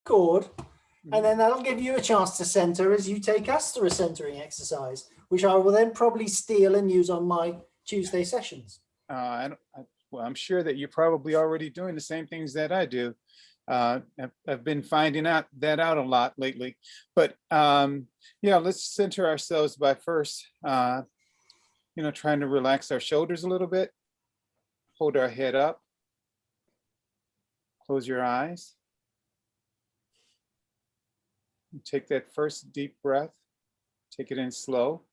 chord, and then that'll give you a chance to center as you take us through a centering exercise, which I will then probably steal and use on my Tuesday sessions. Well, I'm sure that you're probably already doing the same things that I do. I've been finding that out a lot lately. But yeah, let's center ourselves by first, trying to relax our shoulders a little bit, hold our head up, close your eyes. Take that first deep breath, take it in slow.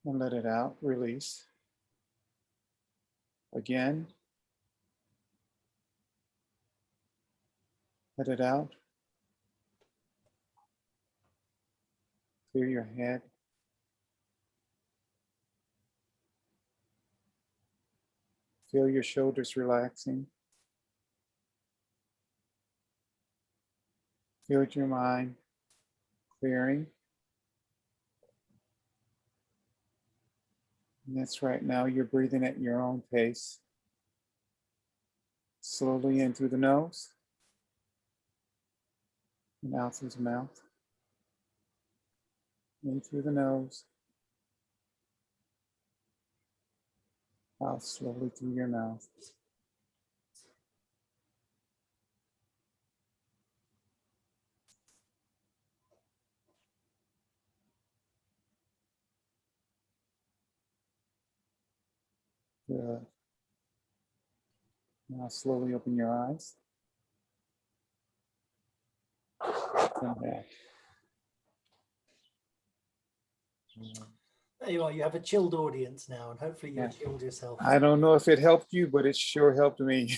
And let it out, release. Again. Let it out. Clear your head. Feel your shoulders relaxing. Feel your mind clearing. And that's right. Now you're breathing at your own pace. Slowly in through the nose and out through the mouth. In through the nose. Out slowly through your mouth. Good. Now slowly open your eyes. Come back. There you are. You have a chilled audience now, and hopefully you chilled yourself. I don't know if it helped you, but it sure helped me.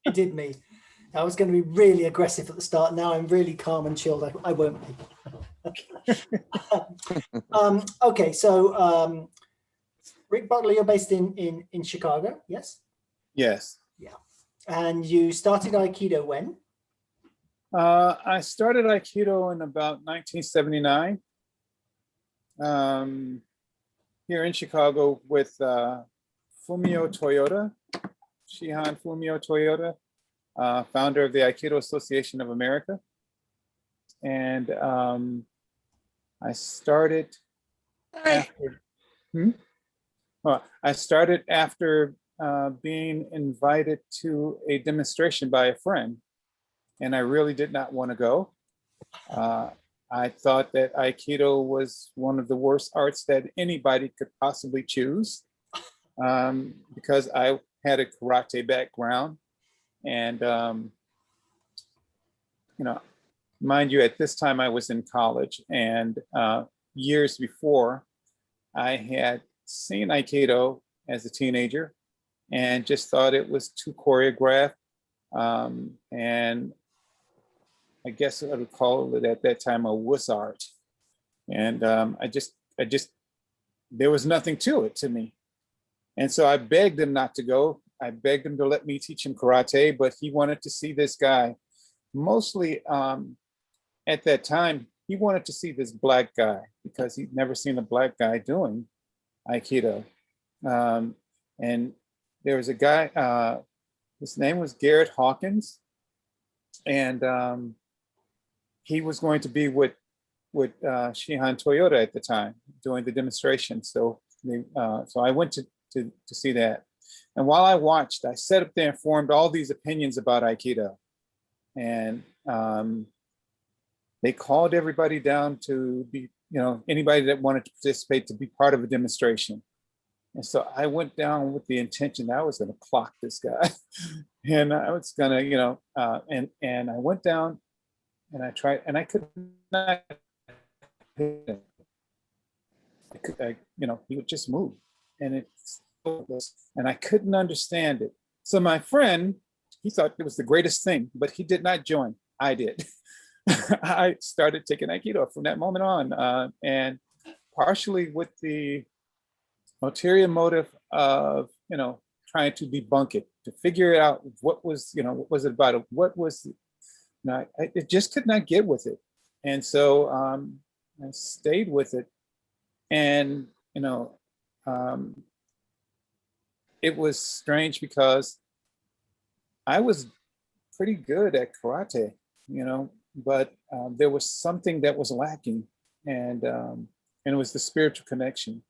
It did me. I was going to be really aggressive at the start. Now I'm really calm and chilled. I won't be. Okay, so Rick Butler, you're based in Chicago, yes? Yes. Yeah. And you started Aikido when? I started Aikido in about 1979. Here in Chicago with Fumio Toyota, Shihan Fumio Toyota, founder of the Aikido Association of America. And I started after being invited to a demonstration by a friend, and I really did not want to go. I thought that Aikido was one of the worst arts that anybody could possibly choose, because I had a karate background, and mind you, at this time I was in college, and years before, I had seen Aikido as a teenager and just thought it was too choreographed, and I guess I would call it at that time a wuss art. And I just, there was nothing to it to me. And so I begged him not to go. I begged him to let me teach him karate, but he wanted to see this guy. Mostly at that time, he wanted to see this black guy because he'd never seen a black guy doing Aikido. And there was a guy, his name was Garrett Hawkins. And he was going to be with Shihan Toyota at the time doing the demonstration. So I went to see that. And while I watched, I sat up there and formed all these opinions about Aikido. And they called everybody down to be, anybody that wanted to participate to be part of a demonstration. And so I went down with the intention that I was going to clock this guy. And I was going to, and I went down and I tried, and I could not hit him. He would just move. And I couldn't understand it. So my friend, he thought it was the greatest thing, but he did not join. I did. I started taking Aikido from that moment on, and partially with the ulterior motive of, trying to debunk it, to figure out what was it about? What was, I just could not get with it. And so I stayed with it. And, it was strange because I was pretty good at karate, but there was something that was lacking, and it was the spiritual connection.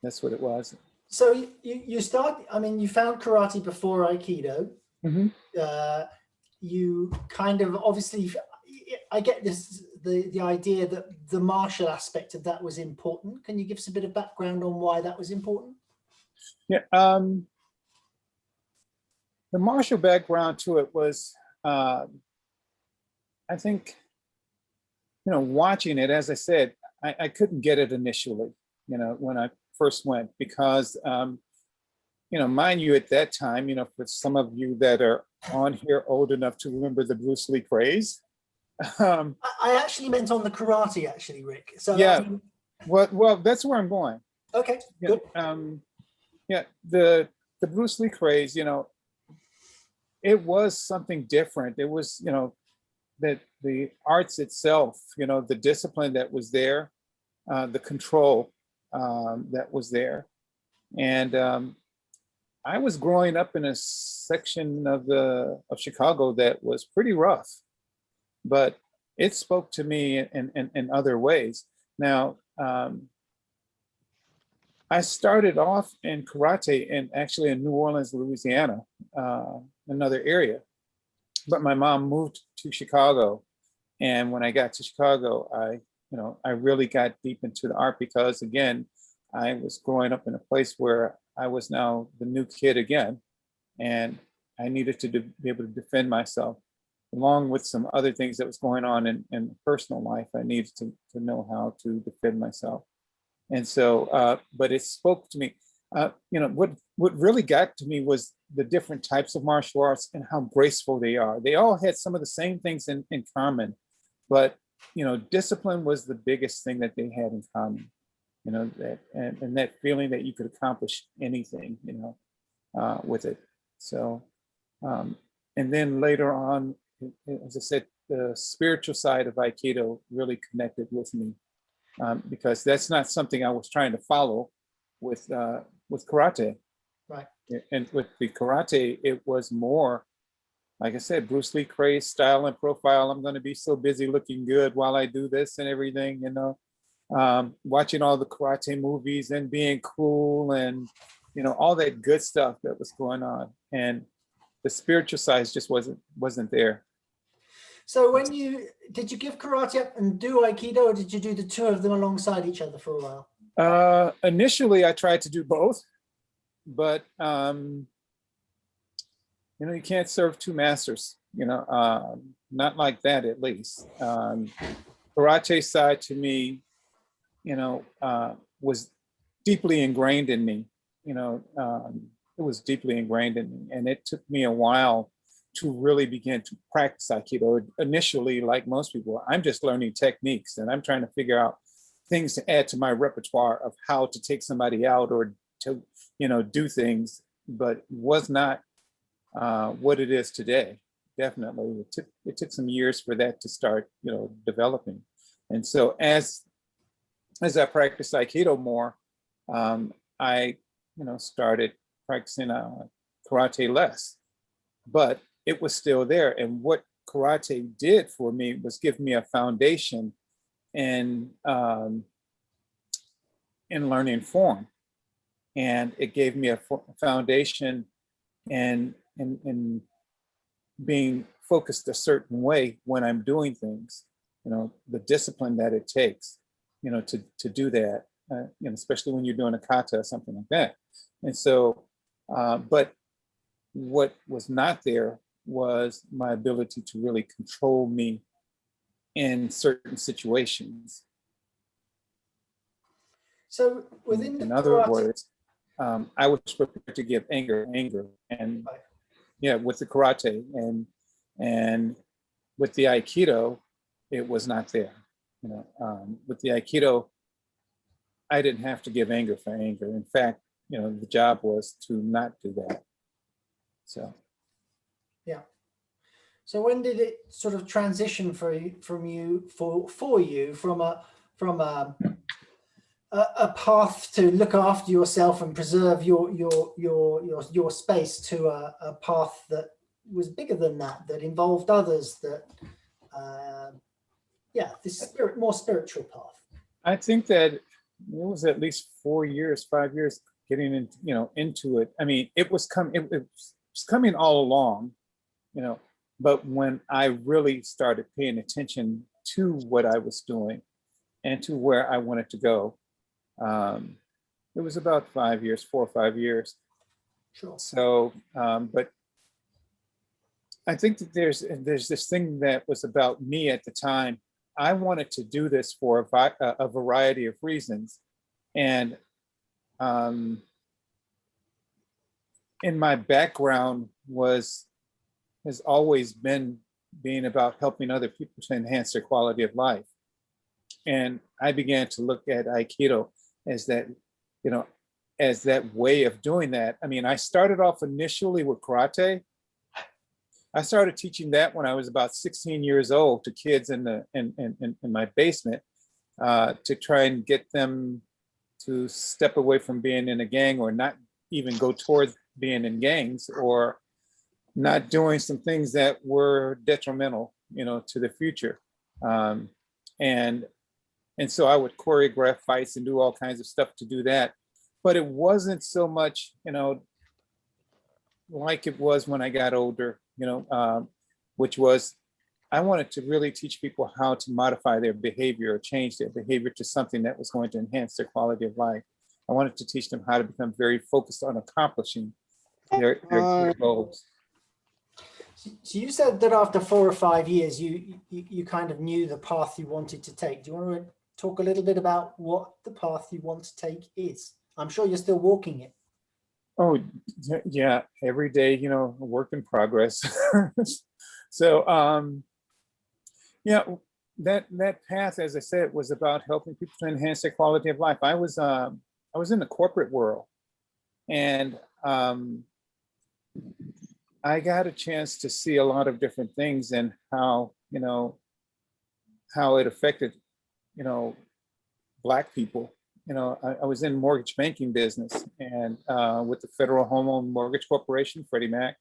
That's what it was. So you found karate before Aikido. Mm-hmm. You kind of obviously, I get the idea that the martial aspect of that was important. Can you give us a bit of background on why that was important? Yeah. The martial background to it was, I think, watching it, as I said, I couldn't get it initially, when I first went, because, mind you, at that time, for some of you that are on here old enough to remember the Bruce Lee craze. I actually meant on the karate, actually, Rick. So yeah, well, that's where I'm going. Okay, Yeah, good. Yeah, the Bruce Lee craze, it was something different. It was, that the arts itself, the discipline that was there, the control that was there. And I was growing up in a section of Chicago that was pretty rough, but it spoke to me in other ways. Now, I started off in karate actually in New Orleans, Louisiana, another area. But my mom moved to Chicago, and when I got to Chicago, I really got deep into the art because, again, I was growing up in a place where I was now the new kid again, and I needed to be able to defend myself, along with some other things that was going on in personal life. I needed to know how to defend myself. And so, but it spoke to me. What really got to me was the different types of martial arts and how graceful they are. They all had some of the same things in common, but discipline was the biggest thing that they had in common. That and that feeling that you could accomplish anything, with it. So, and then later on, as I said, the spiritual side of Aikido really connected with me. Because that's not something I was trying to follow with karate. Right. And with the karate, it was more, like I said, Bruce Lee craze, style and profile. I'm going to be so busy looking good while I do this and everything, watching all the karate movies and being cool and, all that good stuff that was going on. And the spiritual side just wasn't there. So did you give karate up and do Aikido, or did you do the two of them alongside each other for a while? Initially, I tried to do both, but you can't serve two masters. Not like that, at least. Karate side to me, was deeply ingrained in me. It was deeply ingrained in me, and it took me a while to really begin to practice Aikido. Initially, like most people, I'm just learning techniques and I'm trying to figure out things to add to my repertoire of how to take somebody out or to, do things, but was not what it is today. Definitely. It took some years for that to start, developing. And so as I practiced Aikido more, I, started practicing karate less, but it was still there. And what karate did for me was give me a foundation in learning form. And it gave me a foundation in being focused a certain way when I'm doing things, the discipline that it takes, to do that, especially when you're doing a kata or something like that. And so, but what was not there was my ability to really control me in certain situations. So within in other words, I was prepared to give anger, and with the karate and with the Aikido, it was not there. With the Aikido, I didn't have to give anger for anger. In fact, the job was to not do that. So. Yeah. So when did it sort of transition for you from a path to look after yourself and preserve your space to a path that was bigger than that, that involved others, that this more spiritual path? I think that it was at least 4 years, 5 years getting into it. I mean, it was coming all along, but when I really started paying attention to what I was doing and to where I wanted to go, it was about 5 years, 4 or 5 years. Sure. So, but I think that there's this thing that was about me at the time. I wanted to do this for a variety of reasons, and in my background has always been being about helping other people to enhance their quality of life. And I began to look at Aikido as that, as that way of doing that. I mean, I started off initially with karate. I started teaching that when I was about 16 years old to kids in my basement, to try and get them to step away from being in a gang, or not even go towards being in gangs, or not doing some things that were detrimental, to the future. And so I would choreograph fights and do all kinds of stuff to do that. But it wasn't so much, like it was when I got older, which was, I wanted to really teach people how to modify their behavior or change their behavior to something that was going to enhance their quality of life. I wanted to teach them how to become very focused on accomplishing their goals. So you said that after 4 or 5 years, you kind of knew the path you wanted to take. Do you want to talk a little bit about what the path you want to take is? I'm sure you're still walking it. Oh, yeah, every day, a work in progress. So, that path, as I said, was about helping people to enhance their quality of life. I was in the corporate world, and I got a chance to see a lot of different things, and how it affected, Black people. I was in mortgage banking business, and with the Federal Home Loan Mortgage Corporation, Freddie Mac,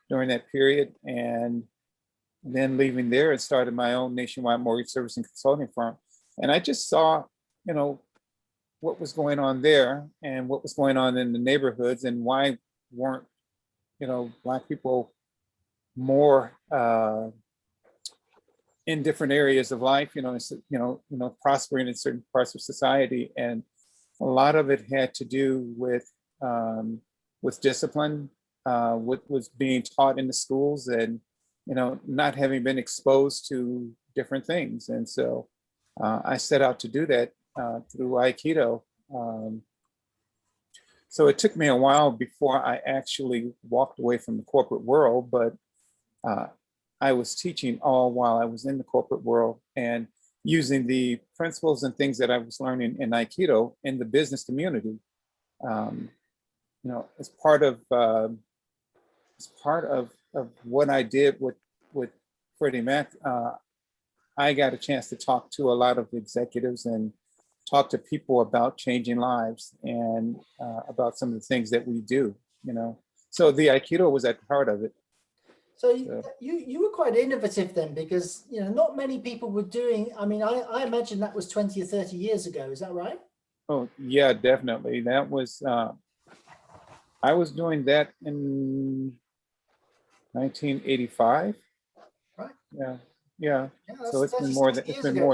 during that period, and then leaving there and started my own nationwide mortgage service and consulting firm. And I just saw, what was going on there and what was going on in the neighborhoods, and why weren't, Black people more in different areas of life, prospering in certain parts of society. And a lot of it had to do with discipline, what was being taught in the schools, and not having been exposed to different things. And so I set out to do that through Aikido. So it took me a while before I actually walked away from the corporate world, but I was teaching all while I was in the corporate world, and using the principles and things that I was learning in Aikido in the business community. As part of what I did with Freddie Mac, I got a chance to talk to a lot of executives and talk to people about changing lives, and about some of the things that we do. So the Aikido was at the heart of it. So you were quite innovative then, because not many people were doing. I mean, I imagine that was 20 or 30 years ago. Is that right? Oh yeah, definitely. That was I was doing that in 1985. Right. Yeah. So it's been more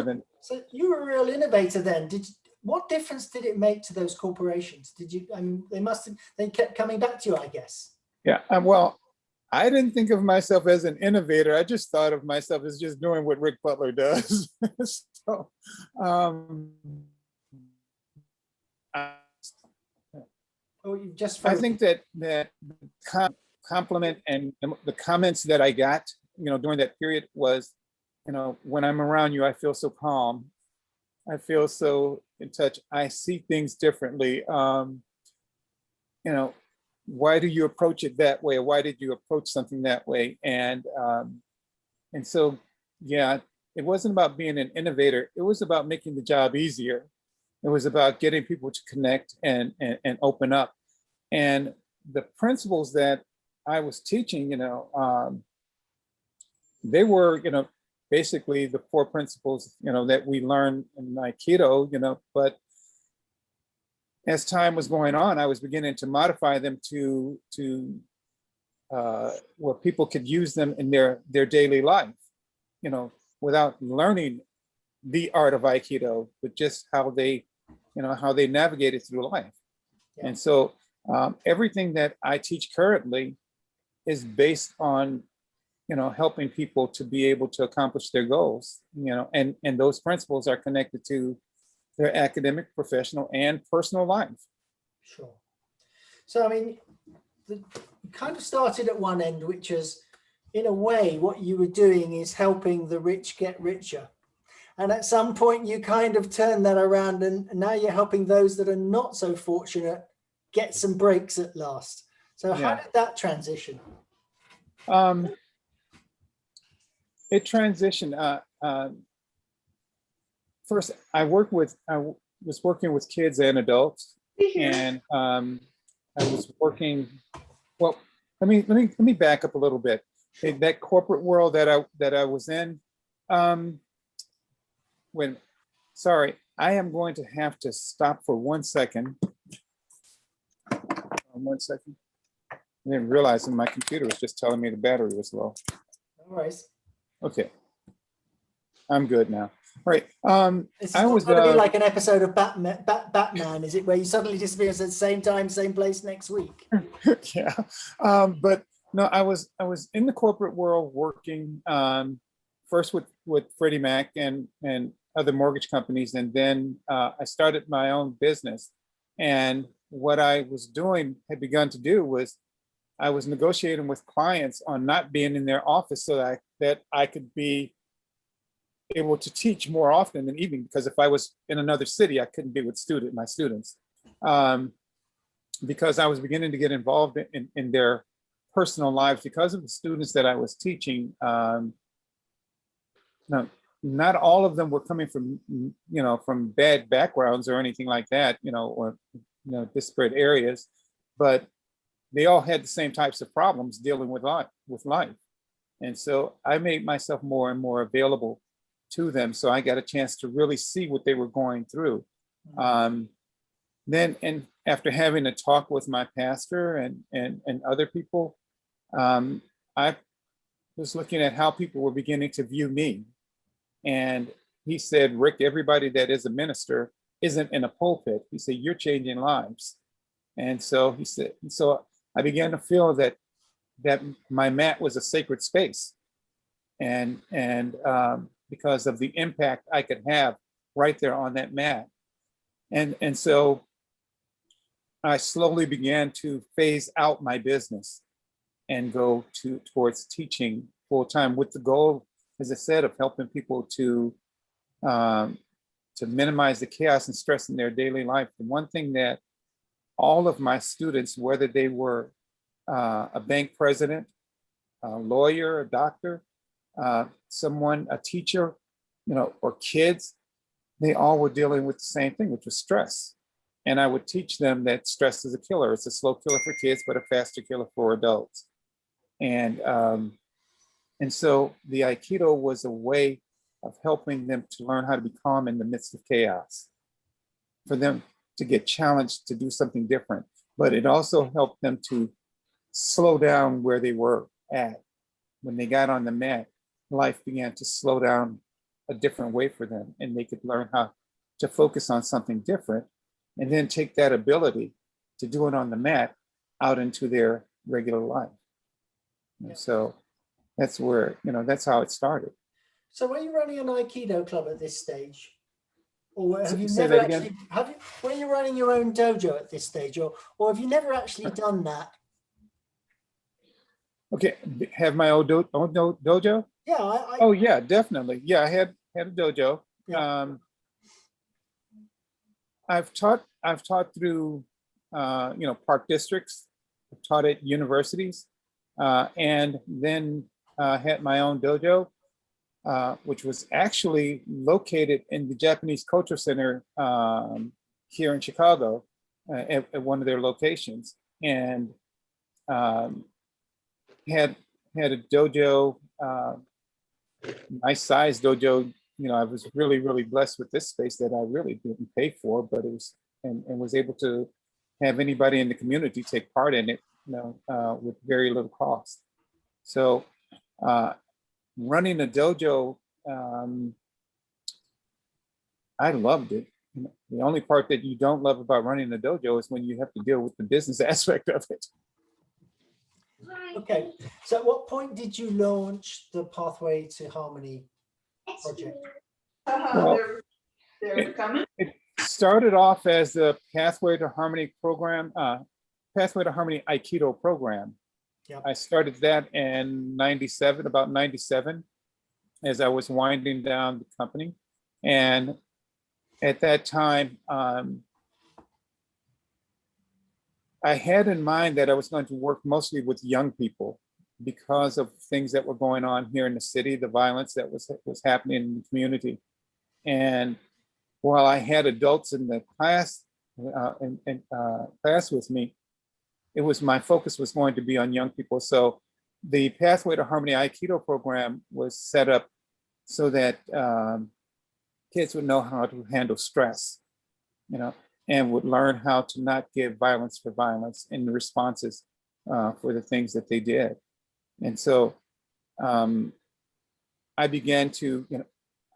than. So you were a real innovator then. What difference did it make to those corporations? They kept coming back to you, I guess. Yeah. Well, I didn't think of myself as an innovator. I just thought of myself as just doing what Rick Butler does. So, I think that compliment and the comments that I got, during that period was, when I'm around you, I feel so calm. I feel so in touch. I see things differently. Why do you approach it that way? Or why did you approach something that way? And so, yeah, it wasn't about being an innovator. It was about making the job easier. It was about getting people to connect and open up. And the principles that I was teaching, they were, basically the four principles, that we learn in Aikido, but as time was going on, I was beginning to modify them to where people could use them in their daily life, without learning the art of Aikido, but just how they navigated through life. Yeah. And so everything that I teach currently is based on, helping people to be able to accomplish their goals, and those principles are connected to their academic, professional, and personal life. Sure. So, I mean, you kind of started at one end, which is, in a way, what you were doing is helping the rich get richer. And at some point, you kind of turned that around, and now you're helping those that are not so fortunate get some breaks at last. So how did that transition? It transitioned. First, I was working with kids and adults, and I was working. Well, let me back up a little bit. That corporate world that I was in. Sorry, I am going to have to stop for 1 second. 1 second. I didn't realize that my computer was just telling me the battery was low. No worries. Okay, I'm good now. All right. This is going to be like an episode of Batman, is it? Where you suddenly disappear at the same time, same place next week. Yeah, but no, I was in the corporate world working first with Freddie Mac and other mortgage companies, and then I started my own business. And what I was doing, had begun to do, was I was negotiating with clients on not being in their office so that I could be able to teach more often than evening, because if I was in another city, I couldn't be with my students, because I was beginning to get involved in their personal lives because of the students that I was teaching. Now, not all of them were coming from, from bad backgrounds or anything like that, or disparate areas, but they all had the same types of problems dealing with life. And so I made myself more and more available to them, so I got a chance to really see what they were going through. Then, and after having a talk with my pastor and other people, I was looking at how people were beginning to view me. And he said, Rick, everybody that is a minister isn't in a pulpit. He said, you're changing lives. And so he said, so I began to feel that my mat was a sacred space. And because of the impact I could have right there on that mat. And so I slowly began to phase out my business and go towards teaching full time, with the goal, as I said, of helping people to minimize the chaos and stress in their daily life. The one thing that all of my students, whether they were a bank president, a lawyer, a doctor, a teacher, or kids, they all were dealing with the same thing, which was stress. And I would teach them that stress is a killer. It's a slow killer for kids, but a faster killer for adults. And so the Aikido was a way of helping them to learn how to be calm in the midst of chaos, for them to get challenged to do something different. But it also helped them to slow down where they were at. When they got on the mat, life began to slow down a different way for them, and they could learn how to focus on something different, and then take that ability to do it on the mat out into their regular life. Yeah. So that's where, that's how it started. So were you running an Aikido club at this stage? Or have you Say never that actually, were you running your own dojo at this stage, or have you never actually done that? Okay, have my own dojo? Yeah. Oh yeah, definitely. Yeah, I had a dojo. Yeah. I've taught through park districts. I've taught at universities, and then had my own dojo, which was actually located in the Japanese Culture Center here in Chicago, at one of their locations. And had a dojo, nice size dojo. I was really, really blessed with this space that I really didn't pay for, but it was, and was able to have anybody in the community take part in it, with very little cost. So running a dojo, I loved it. The only part that you don't love about running a dojo is when you have to deal with the business aspect of it. Okay, so at what point did you launch the Pathway to Harmony project? Well, it started off as the Pathway to Harmony program, Pathway to Harmony Aikido program. Yep. I started that in '97, about '97, as I was winding down the company. And at that time, I had in mind that I was going to work mostly with young people because of things that were going on here in the city, the violence that was happening in the community. And while I had adults in the class, class with me, my focus was going to be on young people. So the Pathway to Harmony Aikido program was set up so that kids would know how to handle stress, and would learn how to not give violence for violence in the responses for the things that they did. And so I began to,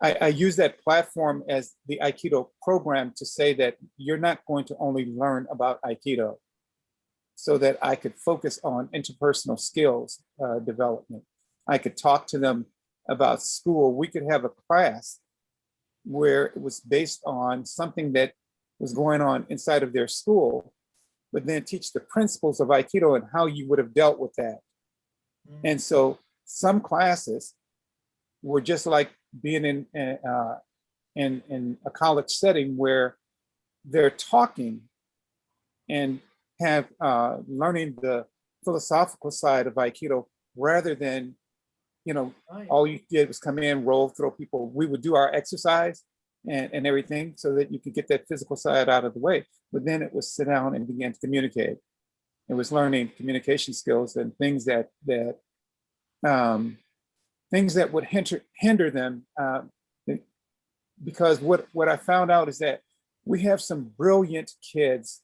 I use that platform as the Aikido program to say that you're not going to only learn about Aikido, so that I could focus on interpersonal skills development. I could talk to them about school. We could have a class where it was based on something that was going on inside of their school, but then teach the principles of Aikido and how you would have dealt with that. And so some classes were just like being in a college setting where they're talking and have learning the philosophical side of Aikido rather than, Right. all you did was come in, roll, throw people. We would do our exercise and everything so that you could get that physical side out of the way. But then it was sit down and begin to communicate. It was learning communication skills and things that would hinder them. Because what I found out is that we have some brilliant kids,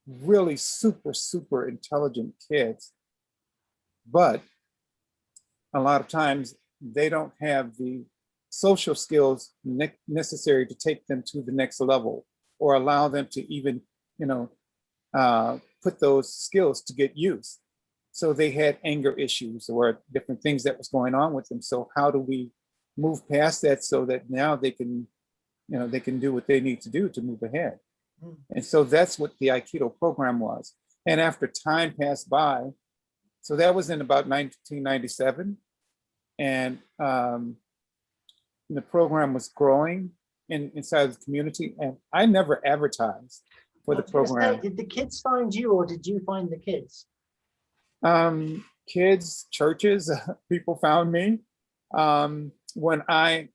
really super, super intelligent kids, but a lot of times they don't have the social skills necessary to take them to the next level or allow them to even, put those skills to get use. So they had anger issues or different things that was going on with them. So how do we move past that so that now they can, they can do what they need to do to move ahead? And so that's what the Aikido program was. And after time passed by, so that was in about 1997. And the program was growing inside the community. And I never advertised for the program. Did the kids find you or did you find the kids? Kids, churches, people found me. When I,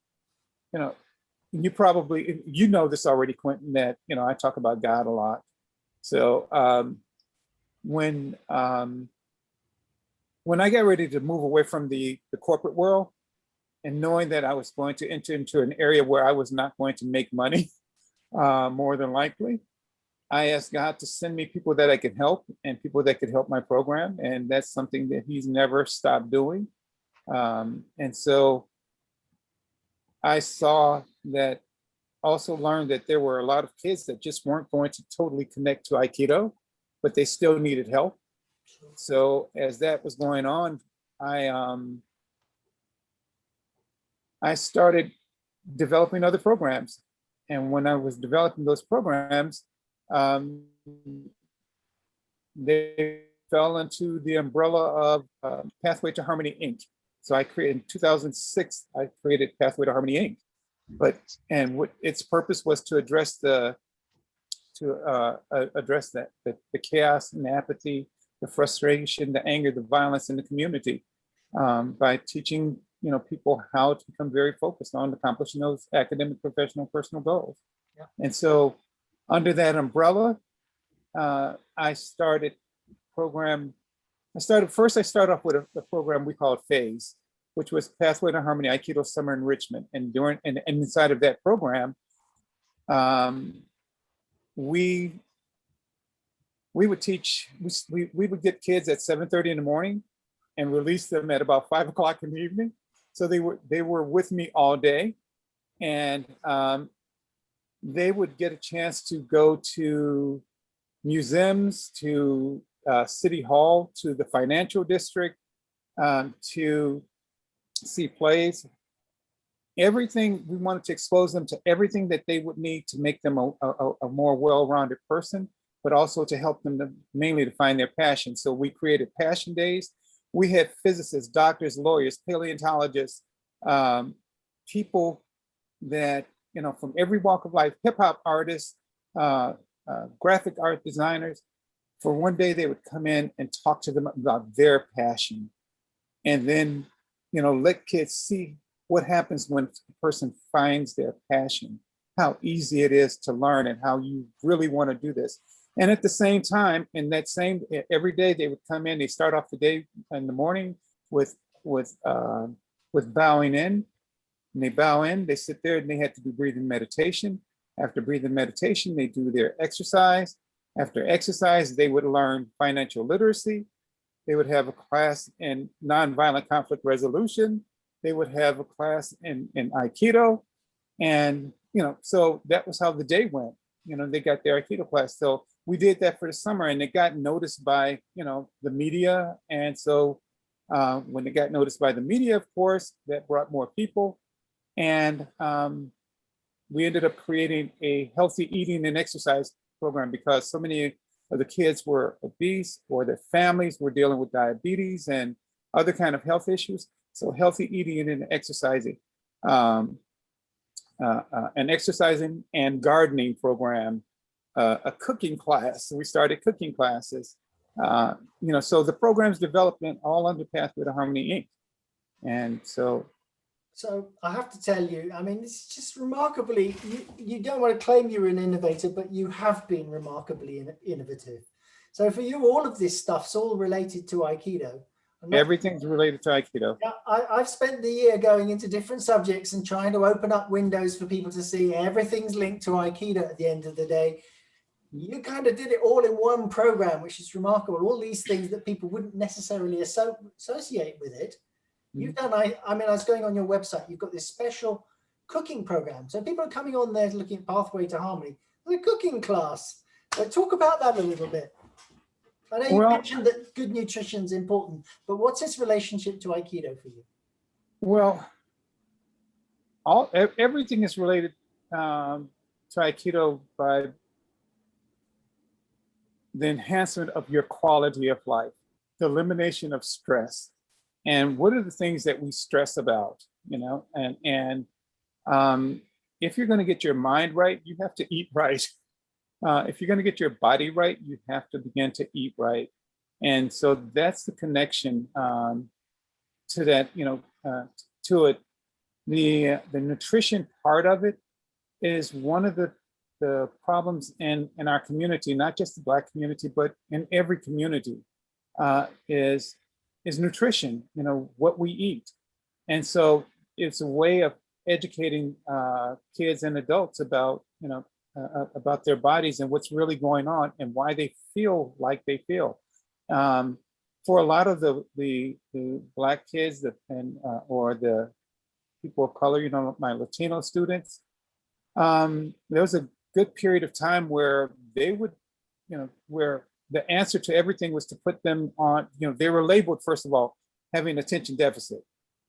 you probably, this already, Quentin, that, I talk about God a lot. So when I got ready to move away from the corporate world and knowing that I was going to enter into an area where I was not going to make money, more than likely, I asked God to send me people that I could help and people that could help my program. And that's something that he's never stopped doing. And so I saw that, also learned that there were a lot of kids that just weren't going to totally connect to Aikido, but they still needed help. So as that was going on, I started developing other programs. And when I was developing those programs, they fell into the umbrella of Pathway to Harmony, Inc. So I created, in 2006, I created Pathway to Harmony, Inc. What its purpose was to address the chaos and the apathy, the frustration, the anger, the violence in the community, by teaching people how to become very focused on accomplishing those academic, professional, personal goals. Yeah. And so under that umbrella, I started a program I started off with a program we called Phase, which was Pathway to Harmony Aikido Summer Enrichment. And inside of that program, we would teach, we would get kids at 7:30 in the morning and release them at about 5 o'clock in the evening. So they were with me all day, and they would get a chance to go to museums, to City Hall, to the financial district, to see plays. Everything, we wanted to expose them to everything that they would need to make them a more well-rounded person, but also to help them mainly to find their passion. So we created passion days. We had physicists, doctors, lawyers, paleontologists, people that, from every walk of life, hip hop artists, graphic art designers. For one day, they would come in and talk to them about their passion. And then, let kids see what happens when a person finds their passion, how easy it is to learn and how you really want to do this. And at the same time, every day they would come in, they start off the day in the morning with bowing in. And they bow in, they sit there, and they had to do breathing meditation. After breathing meditation, they do their exercise. After exercise, they would learn financial literacy. They would have a class in nonviolent conflict resolution. They would have a class in Aikido. And, so that was how the day went. They got their Aikido class. So we did that for the summer, and it got noticed by, the media. And so when it got noticed by the media, of course, that brought more people. And we ended up creating a healthy eating and exercise program because so many of the kids were obese, or their families were dealing with diabetes and other kind of health issues. So healthy eating and exercising, an exercising and gardening program, a cooking class. We started cooking classes. So the program's development all under Pathway to Harmony Inc. And so I have to tell you, it's just remarkably, you don't want to claim you're an innovator, but you have been remarkably innovative. So for you, all of this stuff's all related to Aikido. Everything's related to Aikido. Yeah, I've spent the year going into different subjects and trying to open up windows for people to see everything's linked to Aikido at the end of the day. You kind of did it all in one program, which is remarkable. All these things that people wouldn't necessarily associate with it. You've done, I was going on your website, you've got this special cooking program. So people are coming on there looking at Pathway to Harmony. The cooking class. So talk about that a little bit. I know you mentioned that good nutrition is important, but what's its relationship to Aikido for you? Well, everything is related to Aikido by the enhancement of your quality of life, the elimination of stress. And what are the things that we stress about, and if you're going to get your mind right, you have to eat right. If you're going to get your body right, you have to begin to eat right. And so that's the connection to that, to it. The nutrition part of it is one of the problems in our community, not just the Black community, but in every community, is nutrition, what we eat. And so it's a way of educating kids and adults about, about their bodies and what's really going on and why they feel like they feel. For a lot of the Black kids or the people of color, my Latino students, there was a good period of time where they would, where the answer to everything was to put them on, they were labeled, first of all, having attention deficit.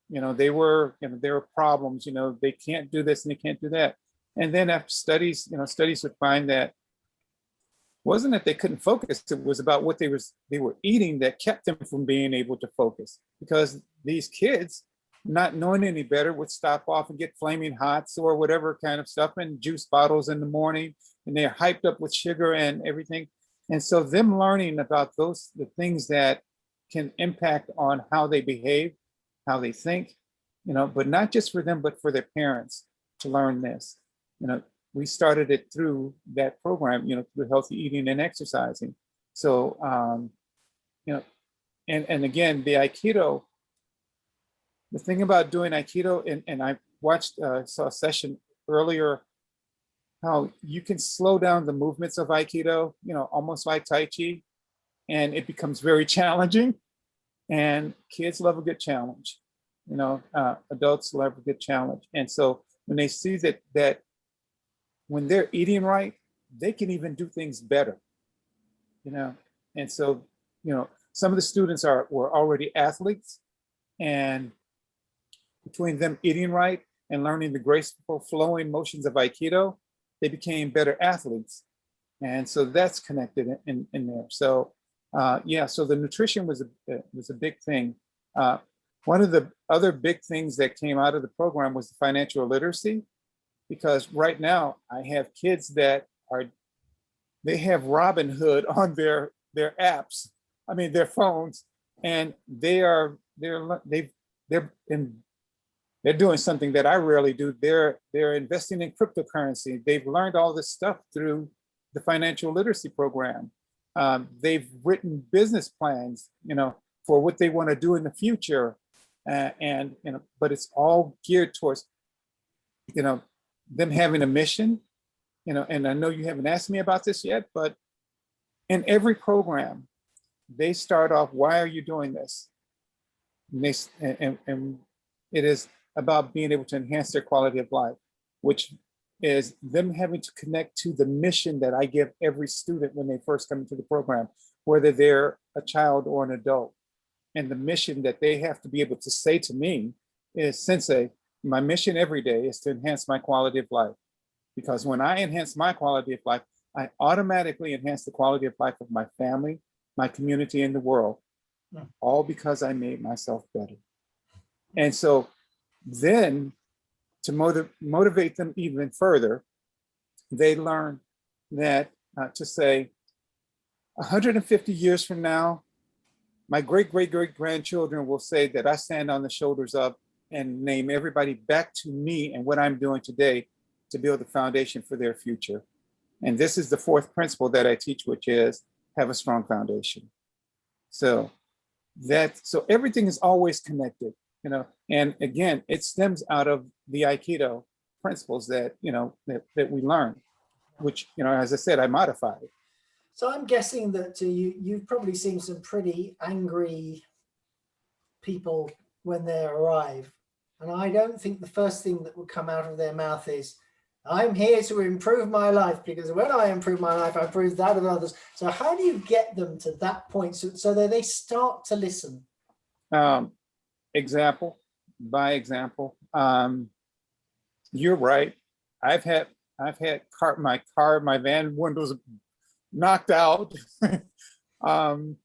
They were problems, they can't do this and they can't do that. And then after studies, studies would find that wasn't that they couldn't focus, it was about what they were eating that kept them from being able to focus. Because these kids, not knowing any better, would stop off and get flaming hots or whatever kind of stuff and juice bottles in the morning, and they're hyped up with sugar and everything. And so them learning about the things that can impact on how they behave, how they think, but not just for them, but for their parents to learn this. We started it through that program, through healthy eating and exercising. So, and again, the Aikido, the thing about doing Aikido, and I watched, saw a session earlier, how you can slow down the movements of Aikido, almost like Tai Chi, and it becomes very challenging. And kids love a good challenge, adults love a good challenge. And so when they see that when they're eating right, they can even do things better, And so, some of the students were already athletes, and between them eating right and learning the graceful flowing motions of Aikido, they became better athletes. And so that's connected in there. So so the nutrition was a big thing. One of the other big things that came out of the program was the financial literacy, because right now I have kids that they have Robinhood on their apps, their phones, and they're doing something that I rarely do. They're investing in cryptocurrency. They've learned all this stuff through the financial literacy program. They've written business plans, for what they want to do in the future, but it's all geared towards, them having a mission, And I know you haven't asked me about this yet, but in every program, they start off, "Why are you doing this?" And it is about being able to enhance their quality of life, which is them having to connect to the mission that I give every student when they first come into the program, whether they're a child or an adult. And the mission that they have to be able to say to me is, "Sensei, my mission every day is to enhance my quality of life." Because when I enhance my quality of life, I automatically enhance the quality of life of my family, my community, and the world, all because I made myself better. And so then, to motivate them even further, they learn that to say, 150 years from now, my great-great-great-grandchildren will say that I stand on the shoulders of and name everybody back to me and what I'm doing today to build the foundation for their future. And this is the fourth principle that I teach, which is have a strong foundation. So everything is always connected, and again, it stems out of the Aikido principles that we learn, which, as I said, I modified. So I'm guessing that you've probably seen some pretty angry people when they arrive. And I don't think the first thing that would come out of their mouth is, "I'm here to improve my life, because when I improve my life, I improve that of others." So how do you get them to that point so that they start to listen? Example by example. You're right. I've had my van windows knocked out. I've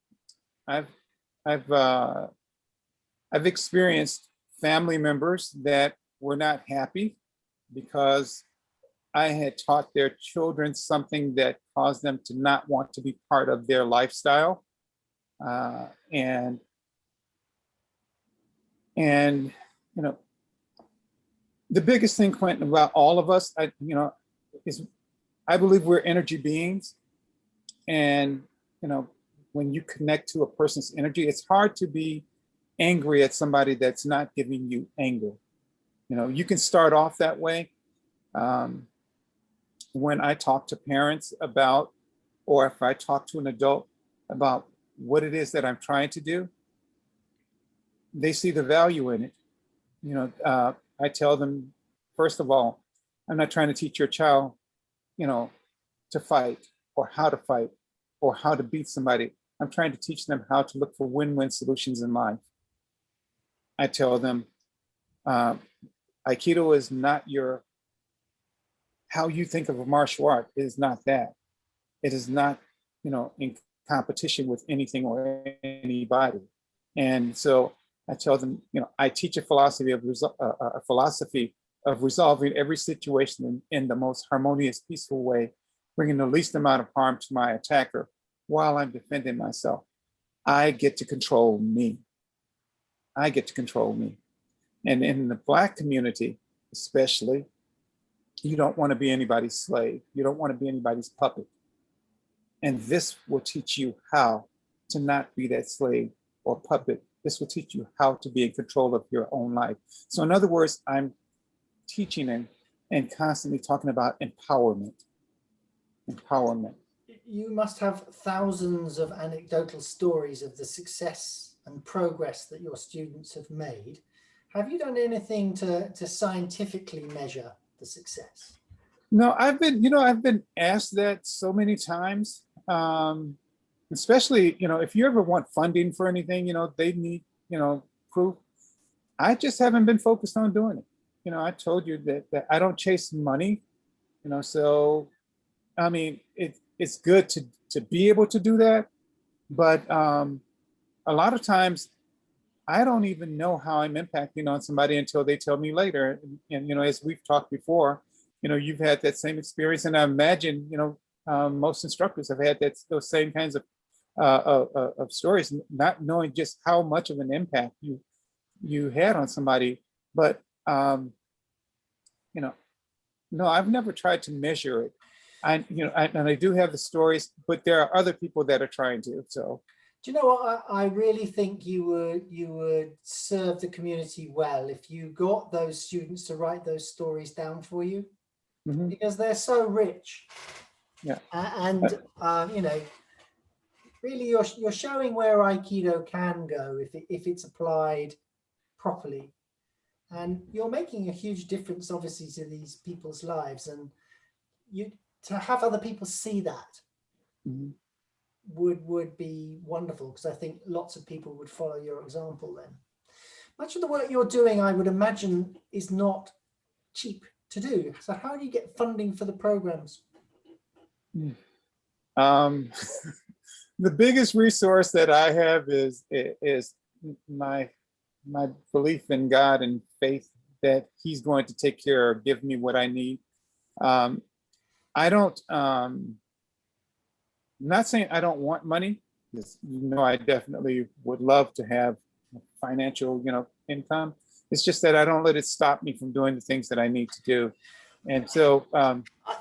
experienced family members that were not happy because I had taught their children something that caused them to not want to be part of their lifestyle. And the biggest thing, Quentin, about all of us, is I believe we're energy beings. And, when you connect to a person's energy, it's hard to be angry at somebody that's not giving you anger. You can start off that way. When I talk to parents about, or if I talk to an adult about what it is that I'm trying to do, they see the value in it. I tell them, first of all, I'm not trying to teach your child, to fight or how to fight or how to beat somebody. I'm trying to teach them how to look for win-win solutions in life. I tell them, Aikido is not how you think of a martial art. It is not that. It is not, in competition with anything or anybody. And so I tell them, I teach a philosophy of resolving every situation in the most harmonious, peaceful way, bringing the least amount of harm to my attacker while I'm defending myself. I get to control me. I get to control me. And in the Black community, especially, you don't want to be anybody's slave. You don't want to be anybody's puppet. And this will teach you how to not be that slave, or puppet. This will teach you how to be in control of your own life. So in other words, I'm teaching and constantly talking about empowerment. Empowerment. You must have thousands of anecdotal stories of the success and progress that your students have made. Have you done anything to scientifically measure the success? No, I've been asked that so many times. Especially, if you ever want funding for anything, they need, proof. I just haven't been focused on doing it. I told you that I don't chase money, so I mean, it's good to be able to do that, but a lot of times I don't even know how I'm impacting on somebody until they tell me later. And as we've talked before, you've had that same experience, and I imagine, most instructors have had those same kinds of stories, not knowing just how much of an impact you had on somebody. But no, I've never tried to measure it. And I do have the stories, but there are other people that are trying to. So, do you know what? I really think you would serve the community well if you got those students to write those stories down for you, because they're so rich. Yeah. And really, you're showing where Aikido can go if it's applied properly, and you're making a huge difference, obviously, to these people's lives. And to have other people see that would be wonderful, because I think lots of people would follow your example then. Much of the work you're doing, I would imagine, is not cheap to do. So how do you get funding for the programs? The biggest resource that I have is my belief in God and faith that He's going to take care of, give me what I need. I don't, I'm not saying I don't want money, because I definitely would love to have financial, income. It's just that I don't let it stop me from doing the things that I need to do. And so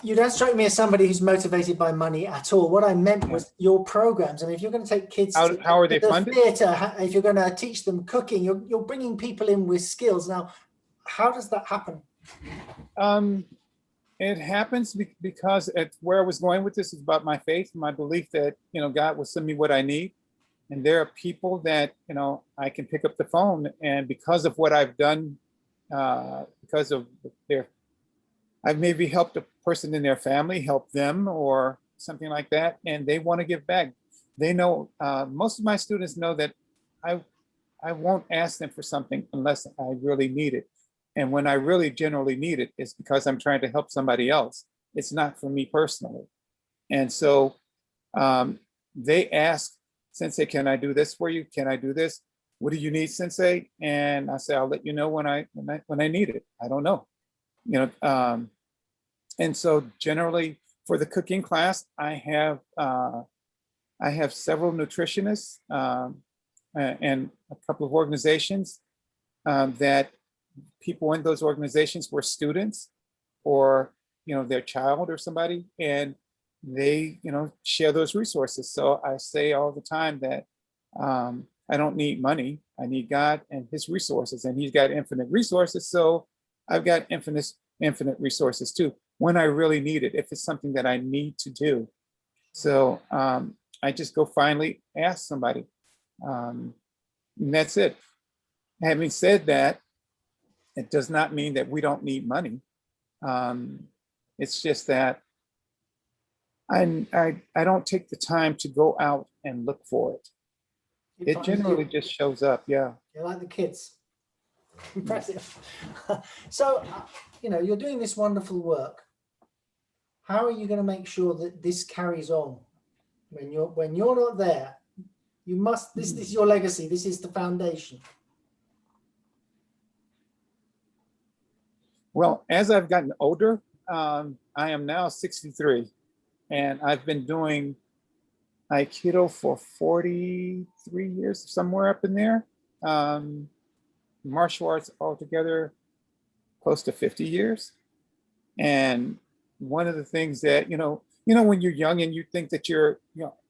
you don't strike me as somebody who's motivated by money at all. What I meant was your programs. I mean, if you're going to take kids how are they to the funded? theater, if you're going to teach them cooking, you're bringing people in with skills. Now, how does that happen? It happens because where I was going with this is about my faith, my belief that God will send me what I need, and there are people that I can pick up the phone, and because of what I've done, because of I've maybe helped a person in their family, help them or something like that, and they want to give back. They know, most of my students know that I won't ask them for something unless I really need it. And when I really generally need it, it's because I'm trying to help somebody else. It's not for me personally. And so they ask, Sensei, can I do this for you? Can I do this? What do you need, Sensei? And I say, I'll let you know when I need it. I don't know. And so generally for the cooking class, I have several nutritionists and a couple of organizations that people in those organizations were students or their child or somebody, and they share those resources. So I say all the time that I don't need money. I need God and His resources, and He's got infinite resources. So I've got infinite resources too, when I really need it, if it's something that I need to do. So I just go finally ask somebody, and that's it. Having said that, it does not mean that we don't need money. It's just that I don't take the time to go out and look for it. It generally just shows up. Yeah. You're like the kids. Impressive. So, you're doing this wonderful work. How are you going to make sure that this carries on when you're not there? You must. This is your legacy. This is the foundation. Well, as I've gotten older, I am now 63, and I've been doing Aikido for 43 years, somewhere up in there. Martial arts altogether, close to 50 years. And one of the things that, when you're young and you think that you're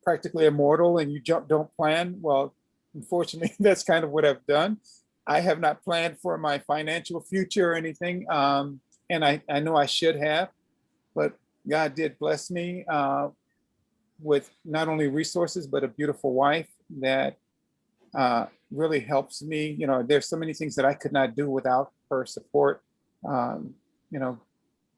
practically immortal and you don't plan, well, unfortunately, that's kind of what I've done. I have not planned for my financial future or anything. And I know I should have, but God did bless me with not only resources, but a beautiful wife that really helps me. You know, there's so many things that I could not do without her support, you know,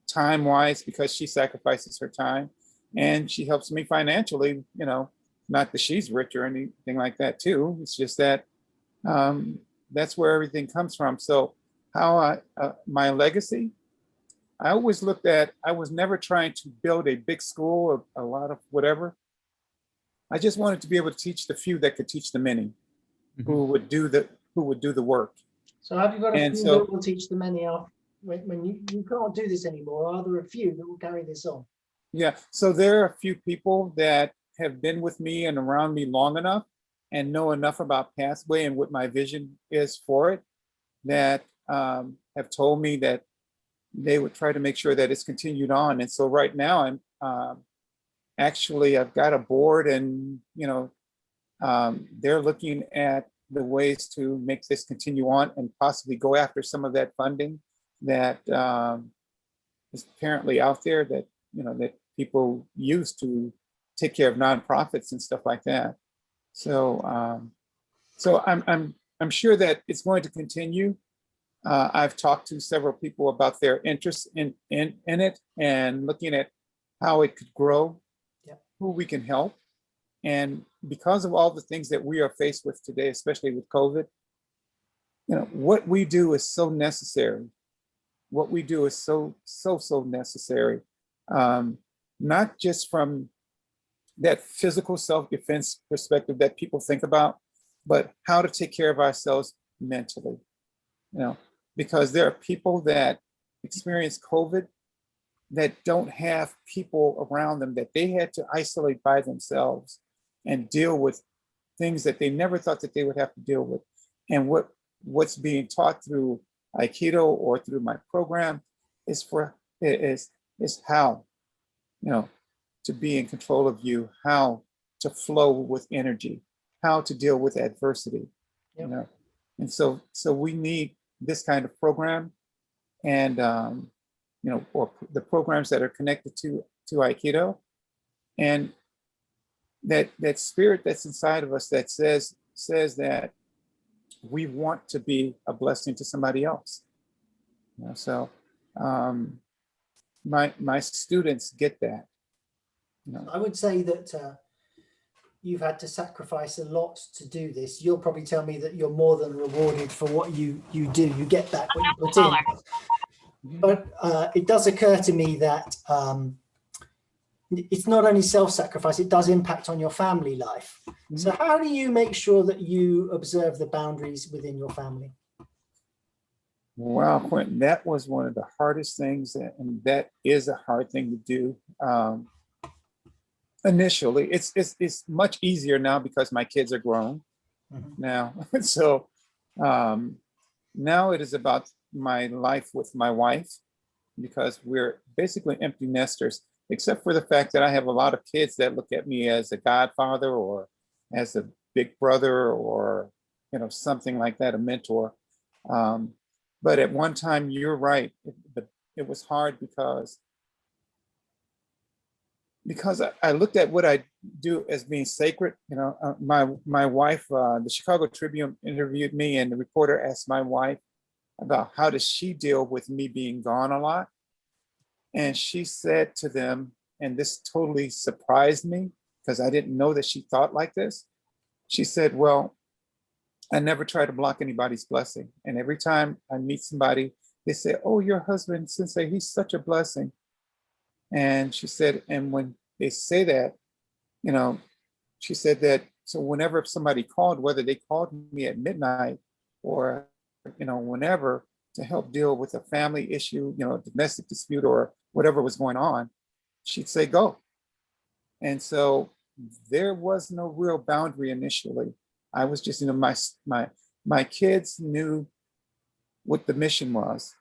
time wise, because she sacrifices her time and she helps me financially, you know, not that she's rich or anything like that too. It's just that that's where everything comes from. So how my legacy, I always looked at, I was never trying to build a big school or a lot of whatever. I just wanted to be able to teach the few that could teach the many, who would do the work. So have you got a And few so, that will teach the many off when you can't do this anymore? Are there a few that will carry this on? yeah, so there are a few people that have been with me and around me long enough and know enough about Pathway and what my vision is for it that have told me that they would try to make sure that it's continued on. And so right now I'm actually, I've got a board and, you know, they're looking at the ways to make this continue on and possibly go after some of that funding that is apparently out there that, you know, that people use to take care of nonprofits and stuff like that. So, so I'm sure that it's going to continue. I've talked to several people about their interest in it and looking at how it could grow, who we can help. And because of all the things that we are faced with today, especially with COVID, you know, what we do is so necessary. What we do is so necessary. Not just from that physical self-defense perspective that people think about, but how to take care of ourselves mentally. You know, because there are people that experience COVID that don't have people around them, that they had to isolate by themselves and deal with things that they never thought that they would have to deal with. And what's being taught through Aikido or through my program is how, you know, to be in control of you, how to flow with energy, how to deal with adversity, you know. And so we need this kind of program, and you know, or the programs that are connected to Aikido, and that spirit that's inside of us that says that we want to be a blessing to somebody else. You know, so my students get that. You know. I would say that you've had to sacrifice a lot to do this. You'll probably tell me that you're more than rewarded for what you do. You get back what you put in. But it does occur to me that it's not only self-sacrifice, it does impact on your family life. So how do you make sure that you observe the boundaries within your family? Wow, Quentin, that was one of the hardest things, and that is a hard thing to do. Initially, it's much easier now because my kids are grown now. So now it is about my life with my wife, because we're basically empty nesters, except for the fact that I have a lot of kids that look at me as a godfather or as a big brother or, you know, something like that, a mentor. But at one time, you're right, it was hard because I looked at what I do as being sacred. You know, my wife, the Chicago Tribune interviewed me, and the reporter asked my wife about how does she deal with me being gone a lot. And she said to them, and this totally surprised me because I didn't know that she thought like this. She said, well, I never try to block anybody's blessing. And every time I meet somebody, they say, oh, your husband, Sensei, he's such a blessing. And she said, and when they say that, you know, she said that, so whenever somebody called, whether they called me at midnight or, you know, whenever, to help deal with a family issue, you know, domestic dispute or whatever was going on, she'd say, go. And so there was no real boundary initially. I was just, you know, my kids knew what the mission was,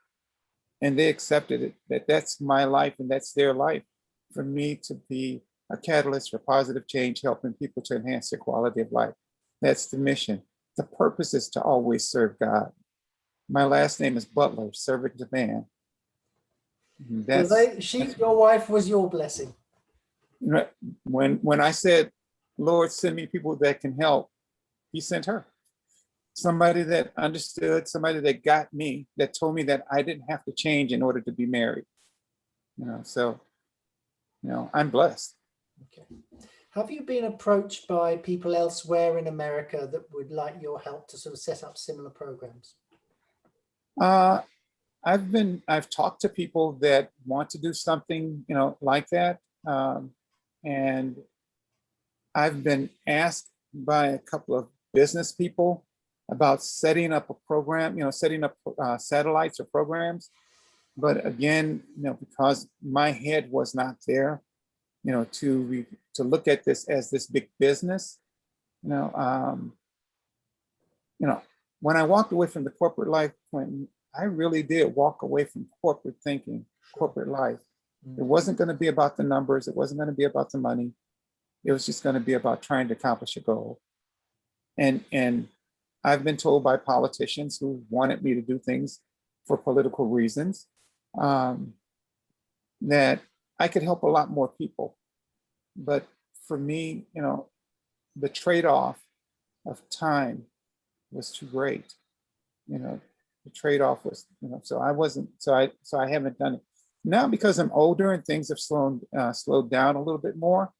and they accepted it, that that's my life and that's their life, for me to be a catalyst for positive change, helping people to enhance their quality of life. That's the mission. The purpose is to always serve God. My last name is Butler, servant to man. So your wife was your blessing. When I said, Lord, send me people that can help, he sent her. Somebody that understood, somebody that got me, that told me that I didn't have to change in order to be married. So I'm blessed. Okay. Have you been approached by people elsewhere in America that would like your help to sort of set up similar programs? I've talked to people that want to do something, like that. And I've been asked by a couple of business people about setting up a program, setting up satellites or programs. But again, because my head was not there, to look at this as this big business, when I walked away from the corporate life, when I really did walk away from corporate thinking, corporate life. It wasn't going to be about the numbers. It wasn't going to be about the money. It was just going to be about trying to accomplish a goal. And I've been told by politicians who wanted me to do things for political reasons, that I could help a lot more people. But for me, the trade-off of time was too great. The trade-off was, so I haven't done it. Now, because I'm older and things have slowed down a little bit more,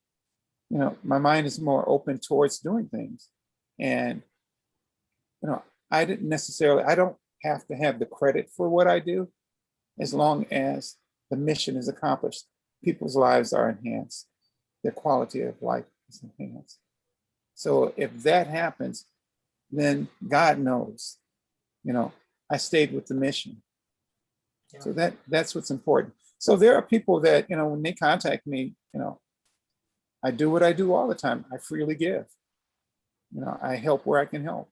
my mind is more open towards doing things. And, I don't have to have the credit for what I do, as long as the mission is accomplished. People's lives are enhanced. Their quality of life is enhanced. So if that happens, then God knows, I stayed with the mission. Yeah. So that's what's important. So there are people that, when they contact me, I do what I do all the time. I freely give. I help where I can help.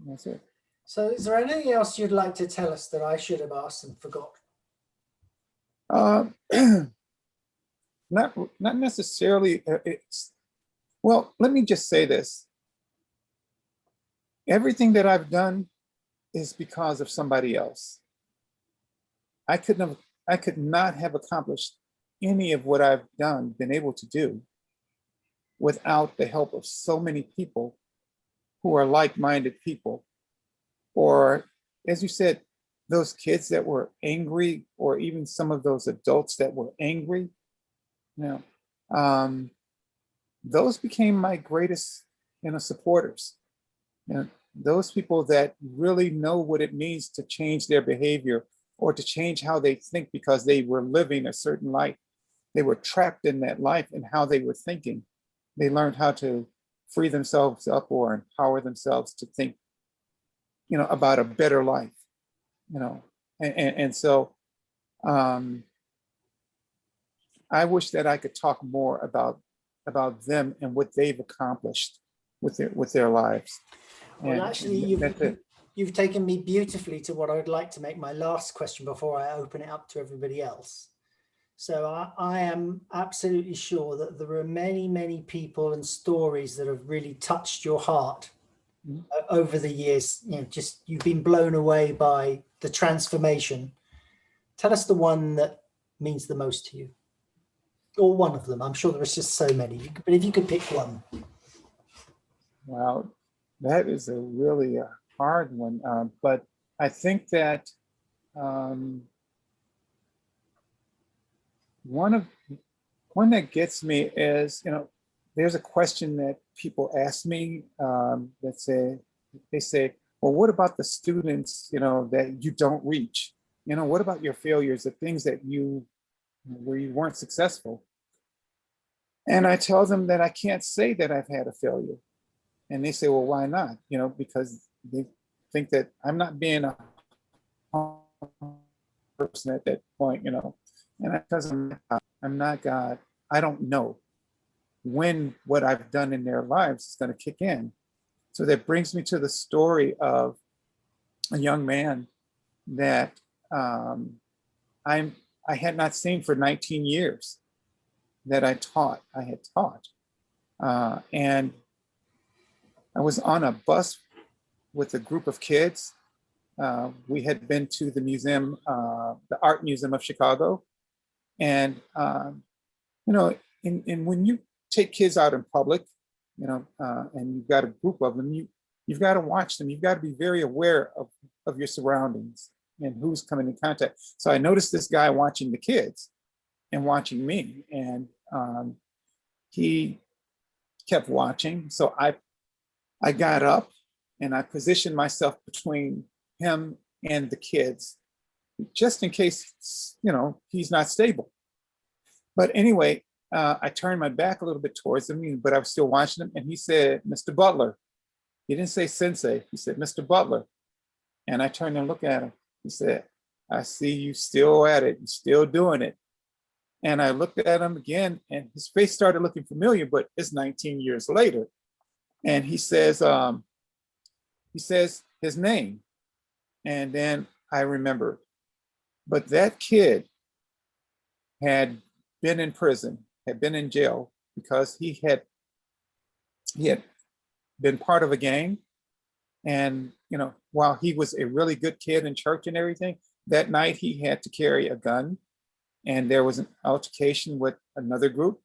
And that's it. So is there anything else you'd like to tell us that I should have asked and forgot? Not necessarily. Well, let me just say this. Everything that I've done is because of somebody else. I could not have accomplished any of what I've been able to do, without the help of so many people who are like-minded people. Or, as you said, those kids that were angry, or even some of those adults that were angry, those became my greatest, supporters. Those people that really know what it means to change their behavior, or to change how they think, because they were living a certain life. They were trapped in that life and how they were thinking. They learned how to free themselves up or empower themselves to think, about a better life, and so I wish that I could talk more about them and what they've accomplished with their lives. Well, actually, you've taken me beautifully to what I would like to make my last question before I open it up to everybody else. So I am absolutely sure that there are many, many people and stories that have really touched your heart over the years. You've been blown away by the transformation. Tell us the one that means the most to you, or one of them. I'm sure there's just so many, but if you could pick one. Wow, that is a really hard one. But I think that one that gets me is, there's a question that people ask me, they say, well, what about the students, that you don't reach? What about your failures, the things that where you weren't successful? And I tell them that I can't say that I've had a failure. And they say, well, why not? Because they think that I'm not being a person at that point, and because I'm not God, I don't know when what I've done in their lives is going to kick in. So that brings me to the story of a young man that I had not seen for 19 years, that I had taught. And I was on a bus with a group of kids. We had been to the museum, the Art Museum of Chicago. And, you know, and when you take kids out in public, you know, and you've got a group of them, you've got to watch them. You've got to be very aware of your surroundings and who's coming in contact. So I noticed this guy watching the kids and watching me, and he kept watching. So I got up and I positioned myself between him and the kids, just in case, you know, he's not stable. But anyway, I turned my back a little bit towards him, but I was still watching him. And he said, "Mr. Butler." He didn't say sensei. He said, "Mr. Butler." And I turned and looked at him. He said, "I see you still at it. You're still doing it." And I looked at him again, and his face started looking familiar, but it's 19 years later. And he says his name. And then I remembered. But that kid had been in prison, had been in jail because he had been part of a gang. And, you know, while he was a really good kid in church and everything, that night he had to carry a gun, and there was an altercation with another group,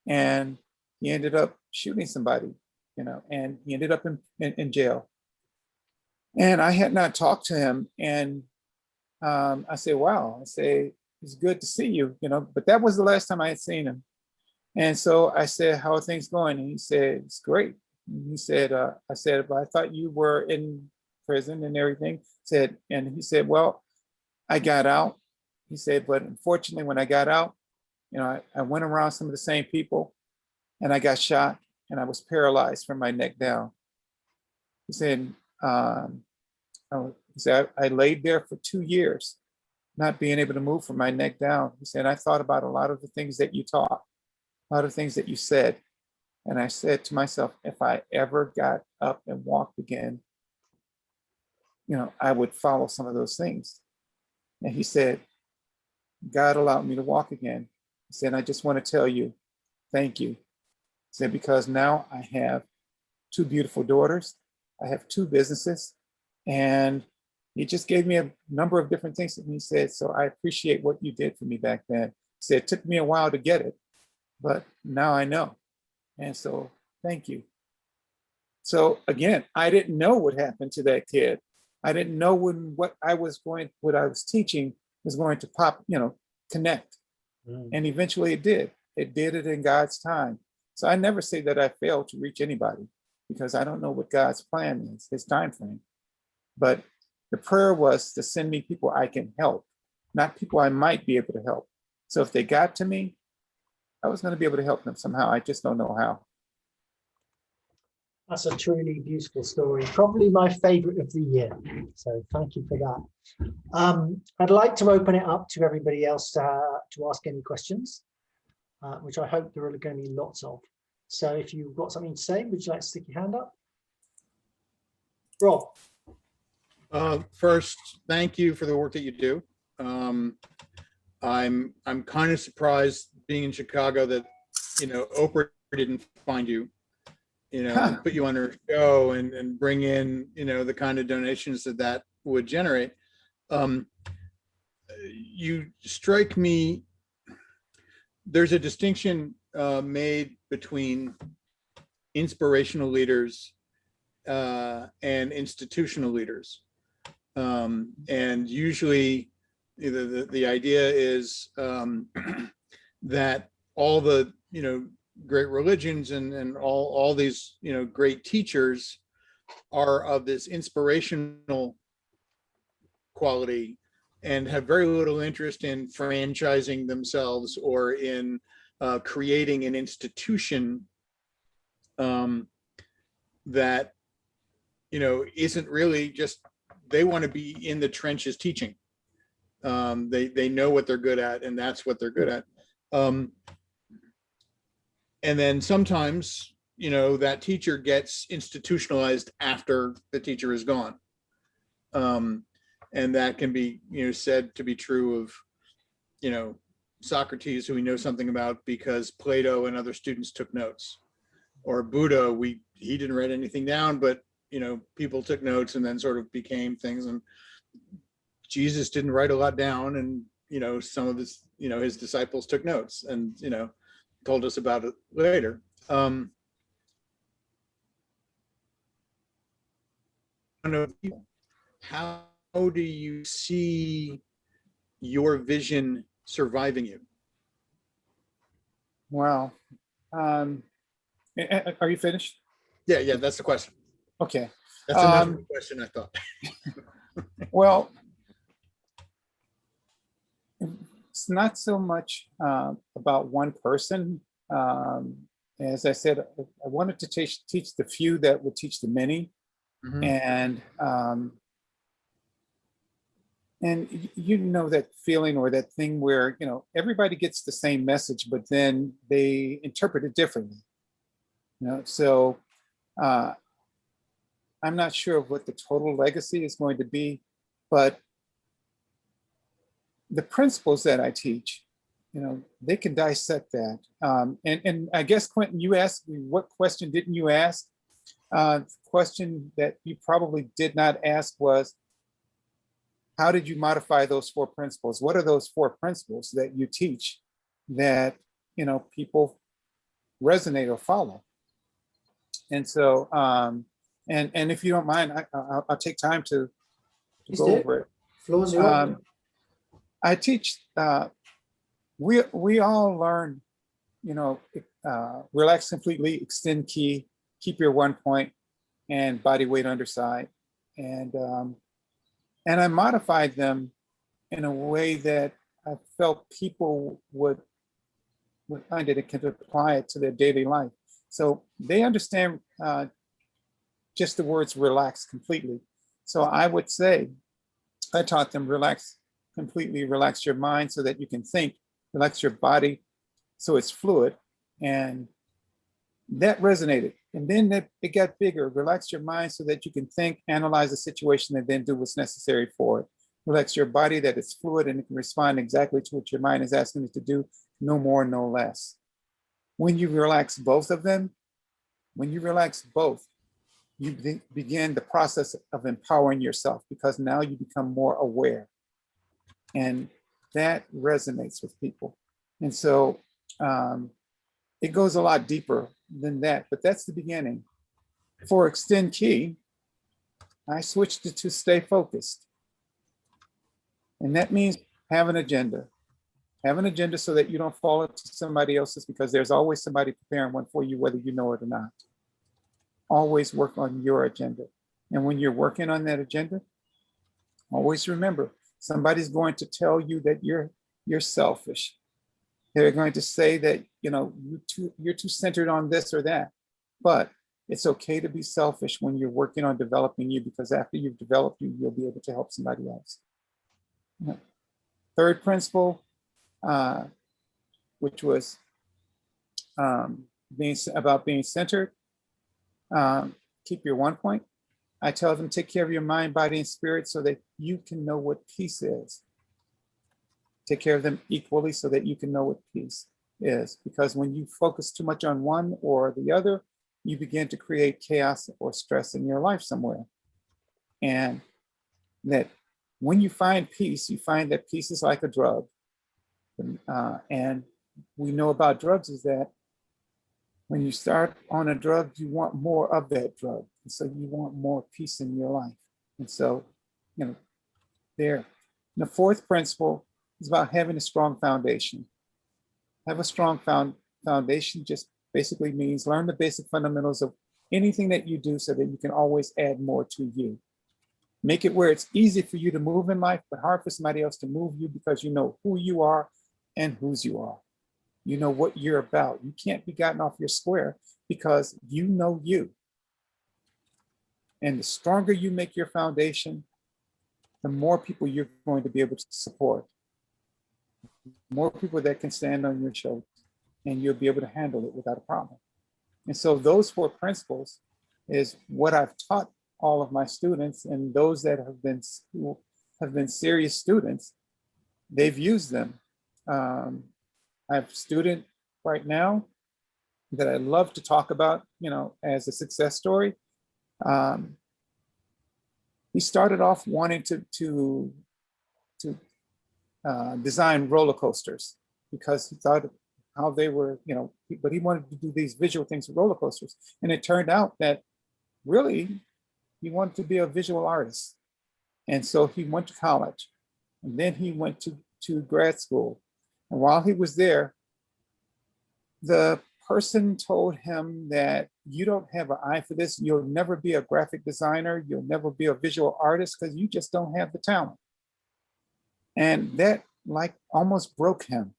and he ended up shooting somebody, you know, and he ended up in jail. And I had not talked to him, and I said, "Wow," I say, "it's good to see you," you know, but that was the last time I had seen him. And so I said, "How are things going?" And he said, "It's great." And he said, I said, "But I thought you were in prison and everything." And he said, "Well, I got out." He said, "But unfortunately, when I got out, you know, I went around some of the same people, and I got shot, and I was paralyzed from my neck down." He said, I laid there for 2 years, not being able to move from my neck down." He said, "I thought about a lot of the things that you taught, a lot of things that you said. And I said to myself, if I ever got up and walked again, you know, I would follow some of those things." And he said, "God allowed me to walk again." He said, "I just want to tell you, thank you." He said, "Because now I have 2 beautiful daughters. I have 2 businesses." And he just gave me a number of different things. And he said, "So I appreciate what you did for me back then." He said, "It took me a while to get it, but now I know. And so thank you." So again, I didn't know what happened to that kid. I didn't know when what I was teaching was going to pop, you know, connect. And eventually it did. It did it in God's time. So I never say that I failed to reach anybody, because I don't know what God's plan is, his time frame. But the prayer was to send me people I can help, not people I might be able to help. So if they got to me, I was going to be able to help them somehow. I just don't know how. That's a truly beautiful story. Probably my favorite of the year. So thank you for that. I'd like to open it up to everybody else to ask any questions, which I hope there are going to be lots of. So if you've got something to say, would you like to stick your hand up? Rob. First, thank you for the work that you do. I'm kind of surprised being in Chicago that, you know, Oprah didn't find you, you know, and put you on her show and bring in, you know, the kind of donations that would generate. You strike me, there's a distinction made between inspirational leaders and institutional leaders. And usually the idea is that all the, you know, great religions and all these, you know, great teachers are of this inspirational quality and have very little interest in franchising themselves or in creating an institution that, you know, isn't really just, they want to be in the trenches teaching. They know what they're good at, and that's what they're good at. And then sometimes, you know, that teacher gets institutionalized after the teacher is gone. And that can be, you know, said to be true of, you know, Socrates, who we know something about because Plato and other students took notes. or Buddha, he didn't write anything down, but people took notes and then sort of became things. And Jesus didn't write a lot down, and some of his disciples took notes and told us about it later. How do you see your vision surviving you? Wow. Are you finished? Yeah, that's the question. Okay. That's enough of a question, I thought. Well, it's not so much about one person. As I said, I wanted to teach the few that would teach the many. Mhm. And that feeling or that thing where everybody gets the same message, but then they interpret it differently. So I'm not sure of what the total legacy is going to be, but the principles that I teach, they can dissect that. And I guess, Quentin, you asked me, what question didn't you ask? The question that you probably did not ask was, how did you modify those 4 principles? What are those 4 principles that you teach that people resonate or follow? And so, and if you don't mind, I'll take time to go over it. Floor's yours. I teach. We all learn. Relax completely, extend ki, keep your 1 point, and body weight underside, and I modified them in a way that I felt people would find it and can apply it to their daily life. So they understand just the words relax completely. So I would say, I taught them relax completely, relax your mind so that you can think, relax your body so it's fluid. And that resonated. And then it got bigger. Relax your mind so that you can think, analyze the situation, and then do what's necessary for it. Relax your body that it's fluid and it can respond exactly to what your mind is asking it to do, no more, no less. When you relax both of them, you begin the process of empowering yourself, because now you become more aware. And that resonates with people. And so it goes a lot deeper than that, but that's the beginning. For extend ki, I switched it to stay focused. And that means have an agenda. Have an agenda so that you don't fall into somebody else's, because there's always somebody preparing one for you, whether you know it or not. Always work on your agenda. And when you're working on that agenda, always remember, somebody's going to tell you that you're selfish. They're going to say that you're too centered on this or that. But it's okay to be selfish when you're working on developing you, because after you've developed you, you'll be able to help somebody else. Third principle, which was being centered. Keep your 1 point. I tell them, take care of your mind, body, and spirit so that you can know what peace is. Take care of them equally so that you can know what peace is. Because when you focus too much on one or the other, you begin to create chaos or stress in your life somewhere. And that when you find peace, you find that peace is like a drug. And we know about drugs is that when you start on a drug, you want more of that drug. And so you want more peace in your life. And so, there. And the fourth principle is about having a strong foundation. Have a strong foundation just basically means learn the basic fundamentals of anything that you do so that you can always add more to you. Make it where it's easy for you to move in life, but hard for somebody else to move you, because you know who you are and whose you are. You know what you're about. You can't be gotten off your square because you know you. And the stronger you make your foundation, the more people you're going to be able to support. More people that can stand on your shoulders, and you'll be able to handle it without a problem. And so those 4 principles is what I've taught all of my students, and those that have been serious students, they've used them. I have a student right now that I love to talk about, as a success story. He started off wanting to design roller coasters because he thought how they were, but he wanted to do these visual things with roller coasters. And it turned out that really he wanted to be a visual artist. And so he went to college, and then he went to grad school. And while he was there, the person told him that you don't have an eye for this. You'll never be a graphic designer. You'll never be a visual artist because you just don't have the talent. And that like almost broke him.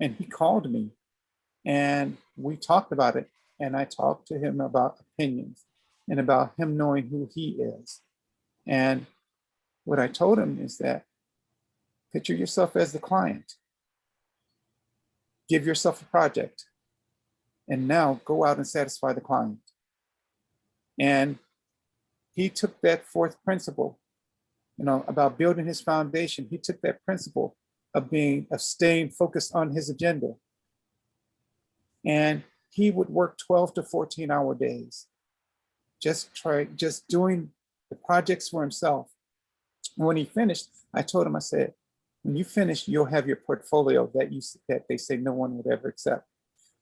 And he called me and we talked about it. And I talked to him about opinions and about him knowing who he is. And what I told him is that picture yourself as the client. Give yourself a project. And now go out and satisfy the client. And he took that fourth principle, about building his foundation. He took that principle of staying focused on his agenda. And he would work 12 to 14-hour days, just doing the projects for himself. And when he finished, I told him, I said, when you finish, you'll have your portfolio that they say no one would ever accept.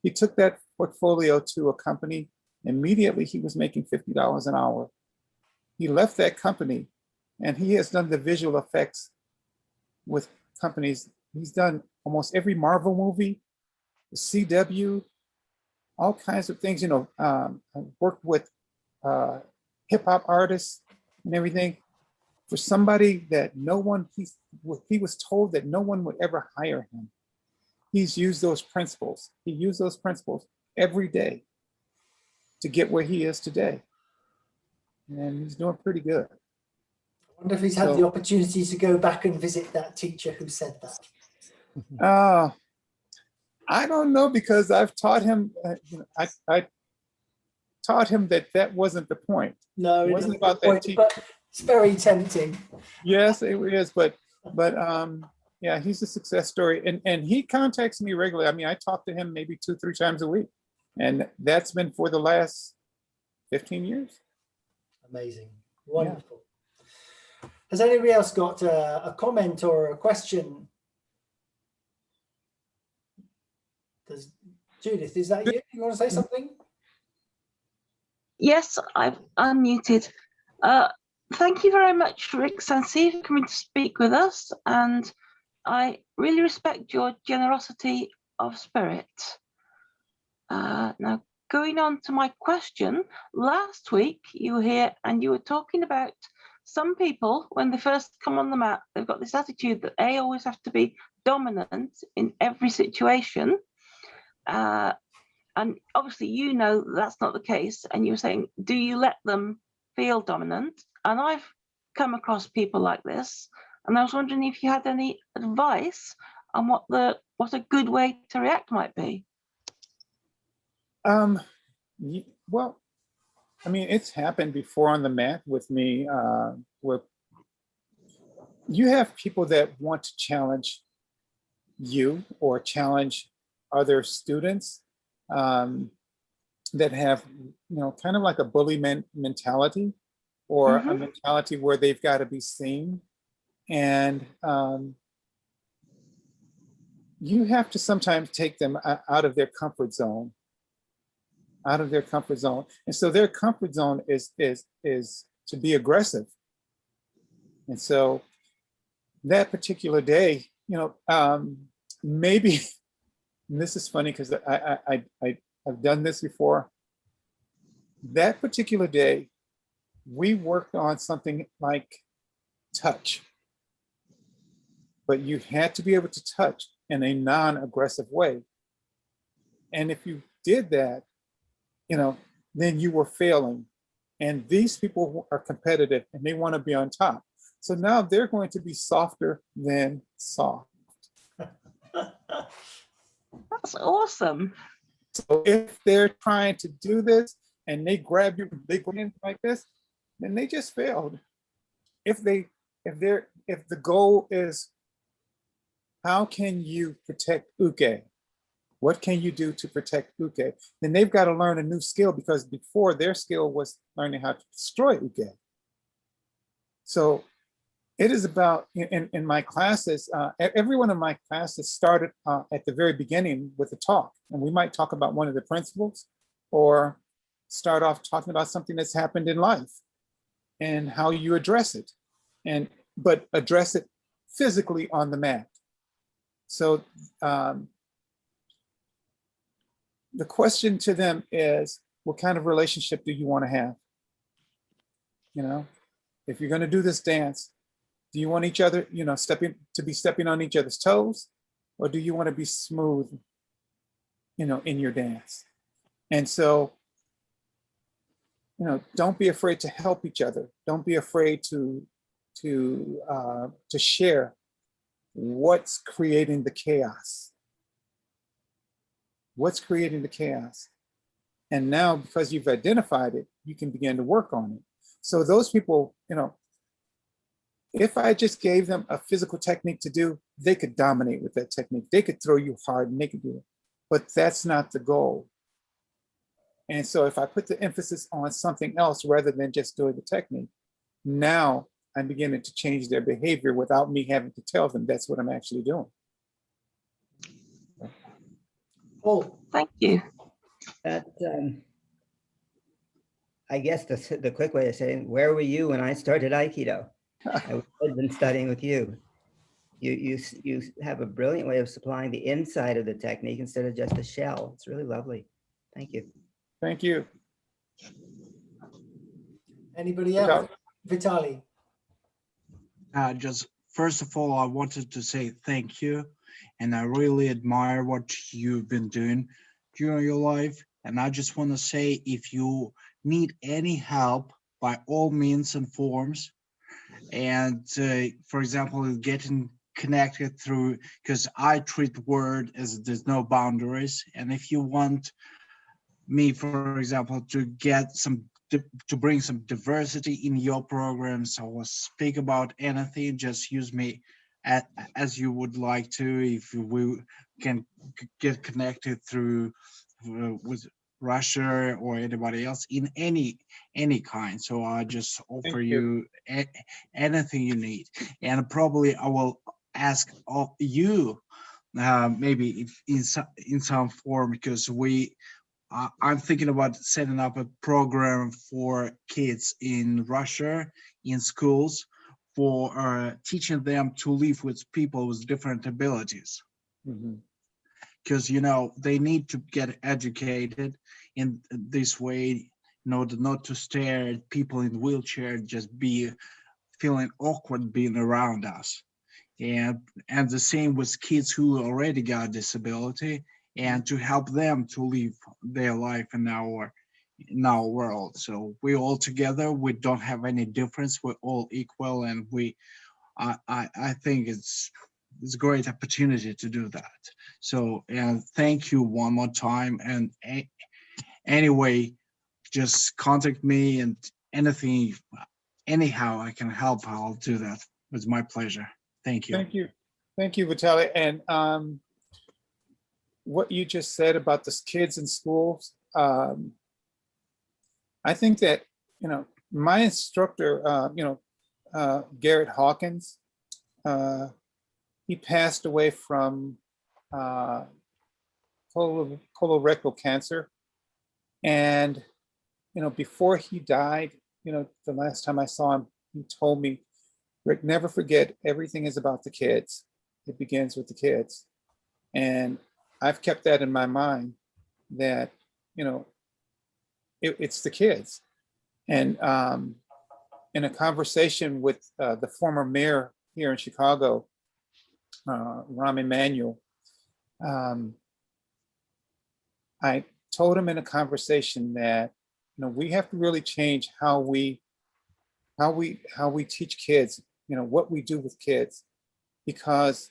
He took that portfolio to a company. Immediately, he was making $50 an hour. He left that company, and he has done the visual effects with companies. He's done almost every Marvel movie, the CW, all kinds of things. Worked with hip hop artists and everything. For somebody that he was told that no one would ever hire him. He's used those principles. He used those principles every day to get where he is today. And he's doing pretty good. I wonder if he's had the opportunity to go back and visit that teacher who said that. I don't know, because I've taught him, I taught him that wasn't the point. No, it wasn't about that teacher. But it's very tempting. Yes, it is. But yeah, he's a success story. And he contacts me regularly. I mean, I talk to him maybe 2-3 times a week. And that's been for the last 15 years. Amazing. Wonderful. Yeah. Has anybody else got a comment or a question? Judith, is that you? You want to say something? Yes, I've unmuted. Thank you very much, Rick Sensei, for coming to speak with us. And I really respect your generosity of spirit. Now, going on to my question, last week you were here and you were talking about some people, when they first come on the mat, they've got this attitude that they always have to be dominant in every situation. And obviously, that's not the case. And you were saying, do you let them feel dominant? And I've come across people like this. And I was wondering if you had any advice on what a good way to react might be. Well, I mean, it's happened before on the mat with me, where you have people that want to challenge you or challenge other students that have, kind of like a bully mentality, or a mentality where they've got to be seen. And you have to sometimes take them out of their comfort zone. And so their comfort zone is to be aggressive. And so that particular day, maybe, and this is funny because I've done this before. That particular day, we worked on something like touch, but you had to be able to touch in a non-aggressive way. And if you did that, then you were failing. And these people are competitive and they want to be on top. So now they're going to be softer than soft. That's awesome. So if they're trying to do this and they grab you, they go in like this, then they just failed. If the goal is how can you protect uke, What can you do to protect uke? Then they've got to learn a new skill, because before their skill was learning how to destroy uke. So it is about, in my classes, every one of my classes started at the very beginning with a talk. And we might talk about one of the principles, or start off talking about something that's happened in life and how you address it. But address it physically on the mat. So the question to them is, what kind of relationship do you want to have? You know, if you're going to do this dance, do you want each other, you know, stepping on each other's toes, or do you want to be smooth, you know, in your dance? And so, you know, don't be afraid to help each other. Don't be afraid to share what's creating the chaos. What's creating the chaos? And now, because you've identified it, you can begin to work on it. So those people, you know, if I just gave them a physical technique to do, they could dominate with that technique. They could throw you hard and they could do it. But that's not the goal. And so if I put the emphasis on something else rather than just doing the technique, now I'm beginning to change their behavior without me having to tell them that's what I'm actually doing. Paul, Thank you. That, I guess the quick way of saying, where were you when I started Aikido? I would have been studying with you. You have a brilliant way of supplying the inside of the technique instead of just the shell. It's really lovely. Thank you. Thank you. anybody else? Vitali. Just first of all, I wanted to say thank you. And I really admire what you've been doing during your life. And I just want to say, if you need any help, by all means and forms, and for example, getting connected through, because I treat word as there's no boundaries. And if you want me, for example, to get some, to bring some diversity in your programs or speak about anything, just use me as you would like to. If we can get connected through with Russia or anybody else in any kind, so I just offer you anything you need. And probably I will ask all you maybe in some form, because I'm thinking about setting up a program for kids in Russia in schools for teaching them to live with people with different abilities. Because, you know, they need to get educated in this way in order not to stare at people in wheelchair, just be feeling awkward being around us. And the same with kids who already got disability, and to help them to live their life in our world. So we're all together, we don't have any difference, we're all equal, and I think it's a great opportunity to do that. So, and thank you one more time. And anyway, just contact me, and anyhow I can help, I'll do that. It's my pleasure. Thank you. Thank you, Vitaly. And what you just said about the kids in schools, I think that, you know, my instructor, Garrett Hawkins, he passed away from colorectal cancer. And, you know, before he died, you know, the last time I saw him, he told me, Rick, never forget, everything is about the kids. It begins with the kids. And I've kept that in my mind, that, you know, it's the kids. And in a conversation with the former mayor here in Chicago, Rahm Emanuel, I told him in a conversation that, you know, we have to really change how we teach kids, you know, what we do with kids, because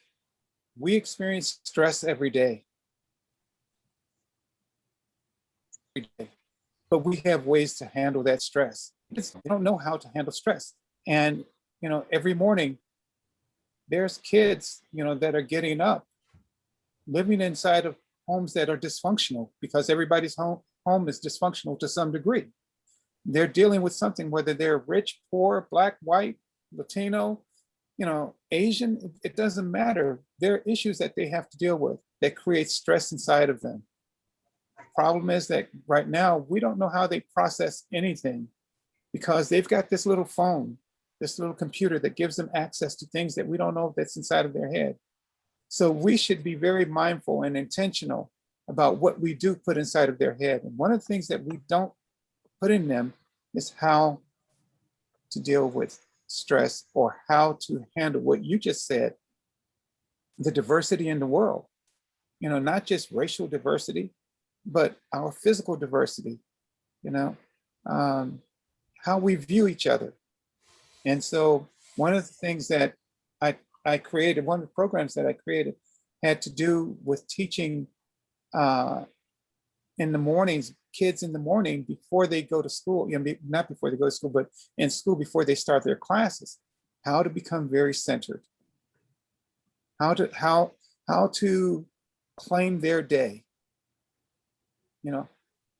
we experience stress every day. But we have ways to handle that stress. They don't know how to handle stress. And, you know, every morning there's kids, you know, that are getting up, living inside of homes that are dysfunctional, because everybody's home is dysfunctional to some degree. They're dealing with something, whether they're rich, poor, black, white, Latino, Asian, it doesn't matter. There are issues that they have to deal with that create stress inside of them. Problem is that right now, we don't know how they process anything, because they've got this little phone, this little computer that gives them access to things that we don't know that's inside of their head. So we should be very mindful and intentional about what we do put inside of their head. And one of the things that we don't put in them is how to deal with stress, or how to handle what you just said, the diversity in the world. Not just racial diversity, but our physical diversity, how we view each other. And so one of the things that I created, one of the programs that I created had to do with teaching in the mornings, kids in the morning before they go to school, not before they go to school, but in school before they start their classes, how to become very centered, how to claim their day,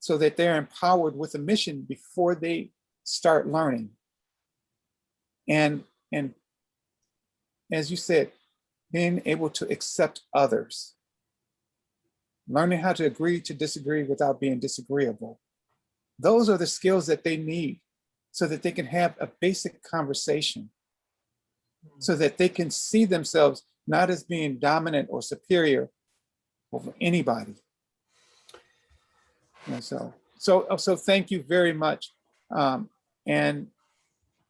so that they're empowered with a mission before they start learning. And as you said, being able to accept others, learning how to agree to disagree without being disagreeable. Those are the skills that they need so that they can have a basic conversation, so that they can see themselves not as being dominant or superior over anybody. And so thank you very much. And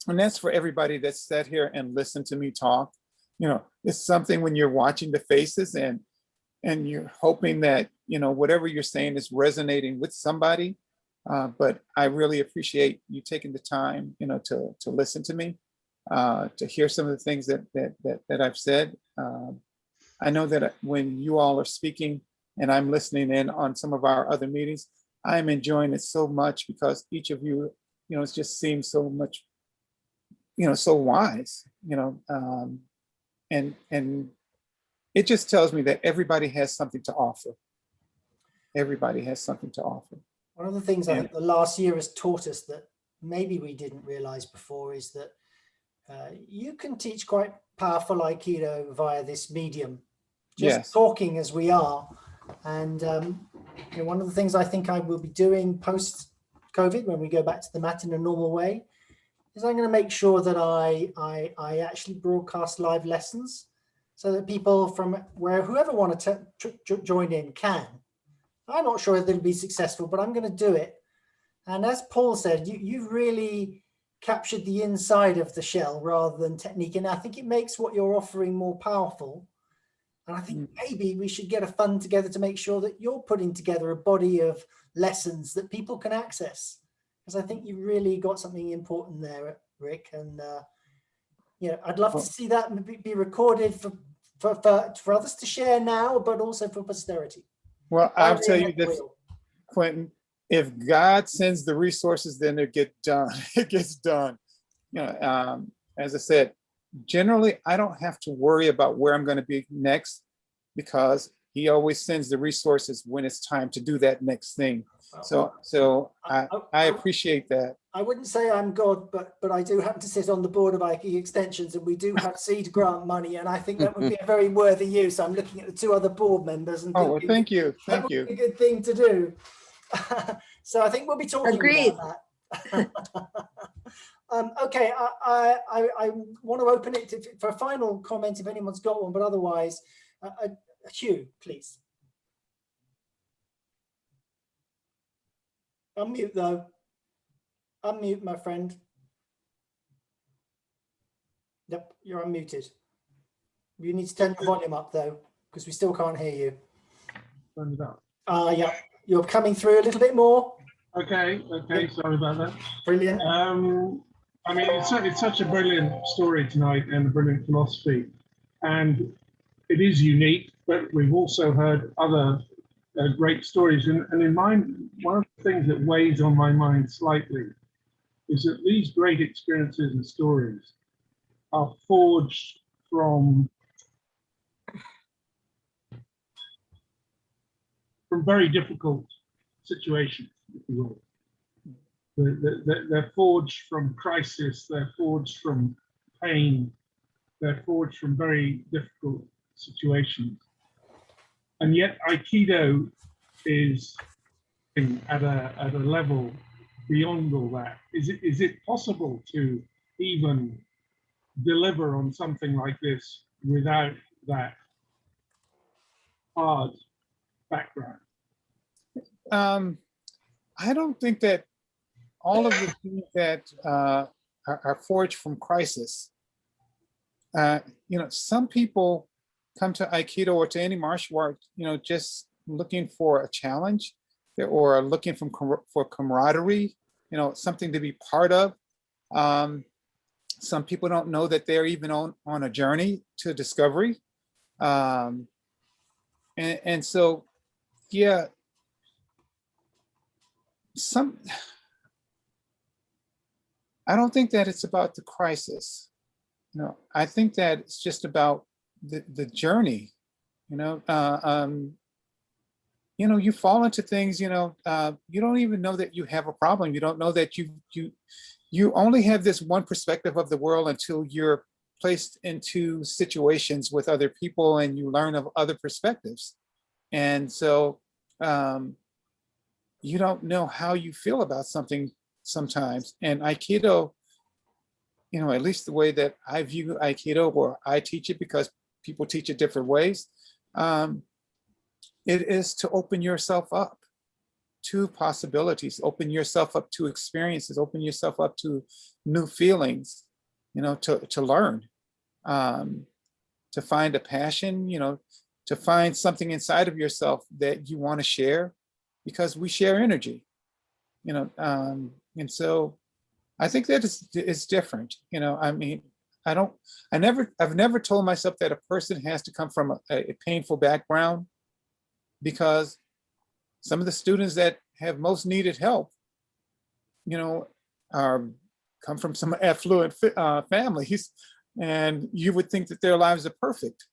that's for everybody that sat here and listened to me talk. It's something when you're watching the faces and you're hoping that, whatever you're saying is resonating with somebody. But I really appreciate you taking the time, to listen to me, to hear some of the things that I've said. I know that when you all are speaking and I'm listening in on some of our other meetings, I'm enjoying it so much, because each of you, it just seems so much, so wise, and it just tells me that everybody has something to offer. Everybody has something to offer. One of the things I think the last year has taught us that maybe we didn't realize before is that you can teach quite powerful Aikido via this medium, just talking as we are. And one of the things I think I will be doing post-COVID, when we go back to the mat in a normal way, is I'm going to make sure that I actually broadcast live lessons, so that people from whoever want to join in can. I'm not sure if it'll be successful, but I'm going to do it. And as Paul said, you've really captured the inside of the shell rather than technique. And I think it makes what you're offering more powerful. And I think maybe we should get a fund together to make sure that you're putting together a body of lessons that people can access. Because I think you really got something important there, Rick. And I'd love to see that be recorded for others to share now, but also for posterity. Well, I'll tell you this, Quentin, if God sends the resources, then it gets done. It gets done. As I said, generally, I don't have to worry about where I'm going to be next, because he always sends the resources when it's time to do that next thing. So I appreciate that. I wouldn't say I'm God, but I do happen to sit on the board of Aikido Extensions, and we do have seed grant money, and I think that would be a very worthy use. I'm looking at the two other board members and well, thank you. That would be a good thing to do. So I think we'll be talking about that. Okay, I want to open it for a final comment if anyone's got one, but otherwise, Hugh, please. Unmute though. Unmute, my friend. Yep, you're unmuted. You need to turn your volume up though, because we still can't hear you. Turn it up. Yeah, you're coming through a little bit more. Okay, sorry about that. Brilliant. I mean, it's such a brilliant story tonight and a brilliant philosophy. And it is unique, but we've also heard other great stories. And in mine, one of the things that weighs on my mind slightly is that these great experiences and stories are forged from from very difficult situations, if you will. They're forged from crisis, they're forged from pain, they're forged from very difficult situations. And yet Aikido is at a level beyond all that. Is it possible to even deliver on something like this without that hard background? I don't think that all of the things that are forged from crisis. Some people come to Aikido or to any martial art, just looking for a challenge or looking for camaraderie, something to be part of. Some people don't know that they're even on a journey to discovery. And so, yeah, I don't think that it's about the crisis. I think that it's just about the journey. You fall into things. You don't even know that you have a problem. You don't know that you only have this one perspective of the world until you're placed into situations with other people and you learn of other perspectives. And so you don't know how you feel about something sometimes. And Aikido, at least the way that I view Aikido, or I teach it, because people teach it different ways, it is to open yourself up to possibilities, open yourself up to experiences, open yourself up to new feelings, to learn, to find a passion, to find something inside of yourself that you want to share, because we share energy, and so I think that it's different. I've never told myself that a person has to come from a painful background, because some of the students that have most needed help, come from some affluent families, and you would think that their lives are perfect.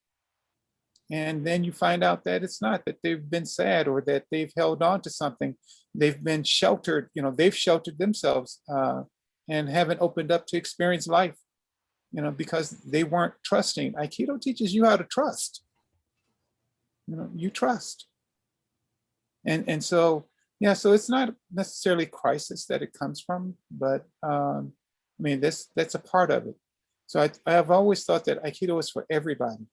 And then you find out that it's not, that they've been sad, or that they've held on to something. They've been sheltered, they've sheltered themselves and haven't opened up to experience life, because they weren't trusting. Aikido teaches you how to trust. You trust. And so, yeah, so it's not necessarily crisis that it comes from, but that's a part of it. So I've always thought that Aikido is for everybody,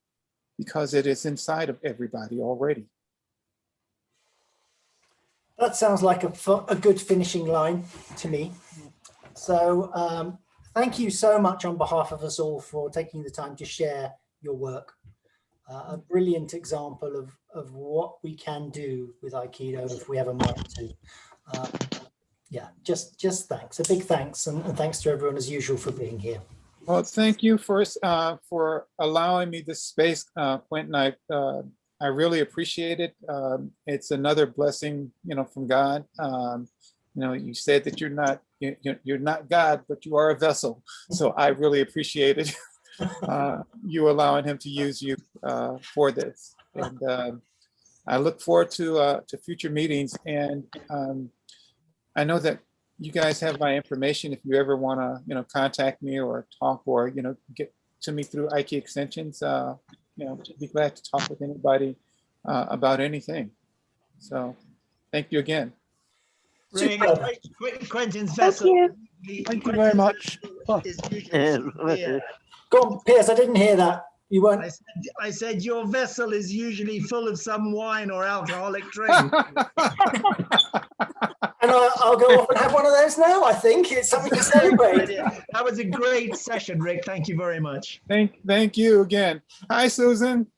because it is inside of everybody already. That sounds like a good finishing line to me. So thank you so much on behalf of us all for taking the time to share your work. A brilliant example of what we can do with Aikido if we have a mind to. Yeah, just thanks. A big thanks, and thanks to everyone as usual for being here. Well, thank you for allowing me this space, Quentin. I really appreciate it. It's another blessing, from God. You said that you're not God, but you are a vessel. So I really appreciate it. You allowing him to use you for this. And I look forward to future meetings. And I know that you guys have my information if you ever want to, contact me or talk, or, get to me through Aiki Extensions. I'd be glad to talk with anybody about anything. So thank you again. Rick, Quentin's Thank vessel. you. Thank you very much. Is usually Go on, Piers, I didn't hear that. You weren't. I said your vessel is usually full of some wine or alcoholic drink. And I'll go off and have one of those now, I think. It's something to celebrate. That was a great session, Rick. Thank you very much. Thank you again. Hi, Susan.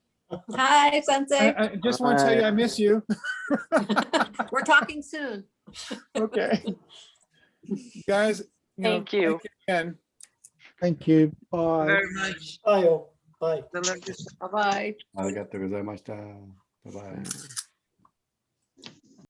Hi, Sensei. I just want to tell you I miss you. We're talking soon. Okay. Guys, Thank you. Again. Thank you. Bye. Very much. Bye all. Bye. Bye-bye. ありがとうございました。バイバイ。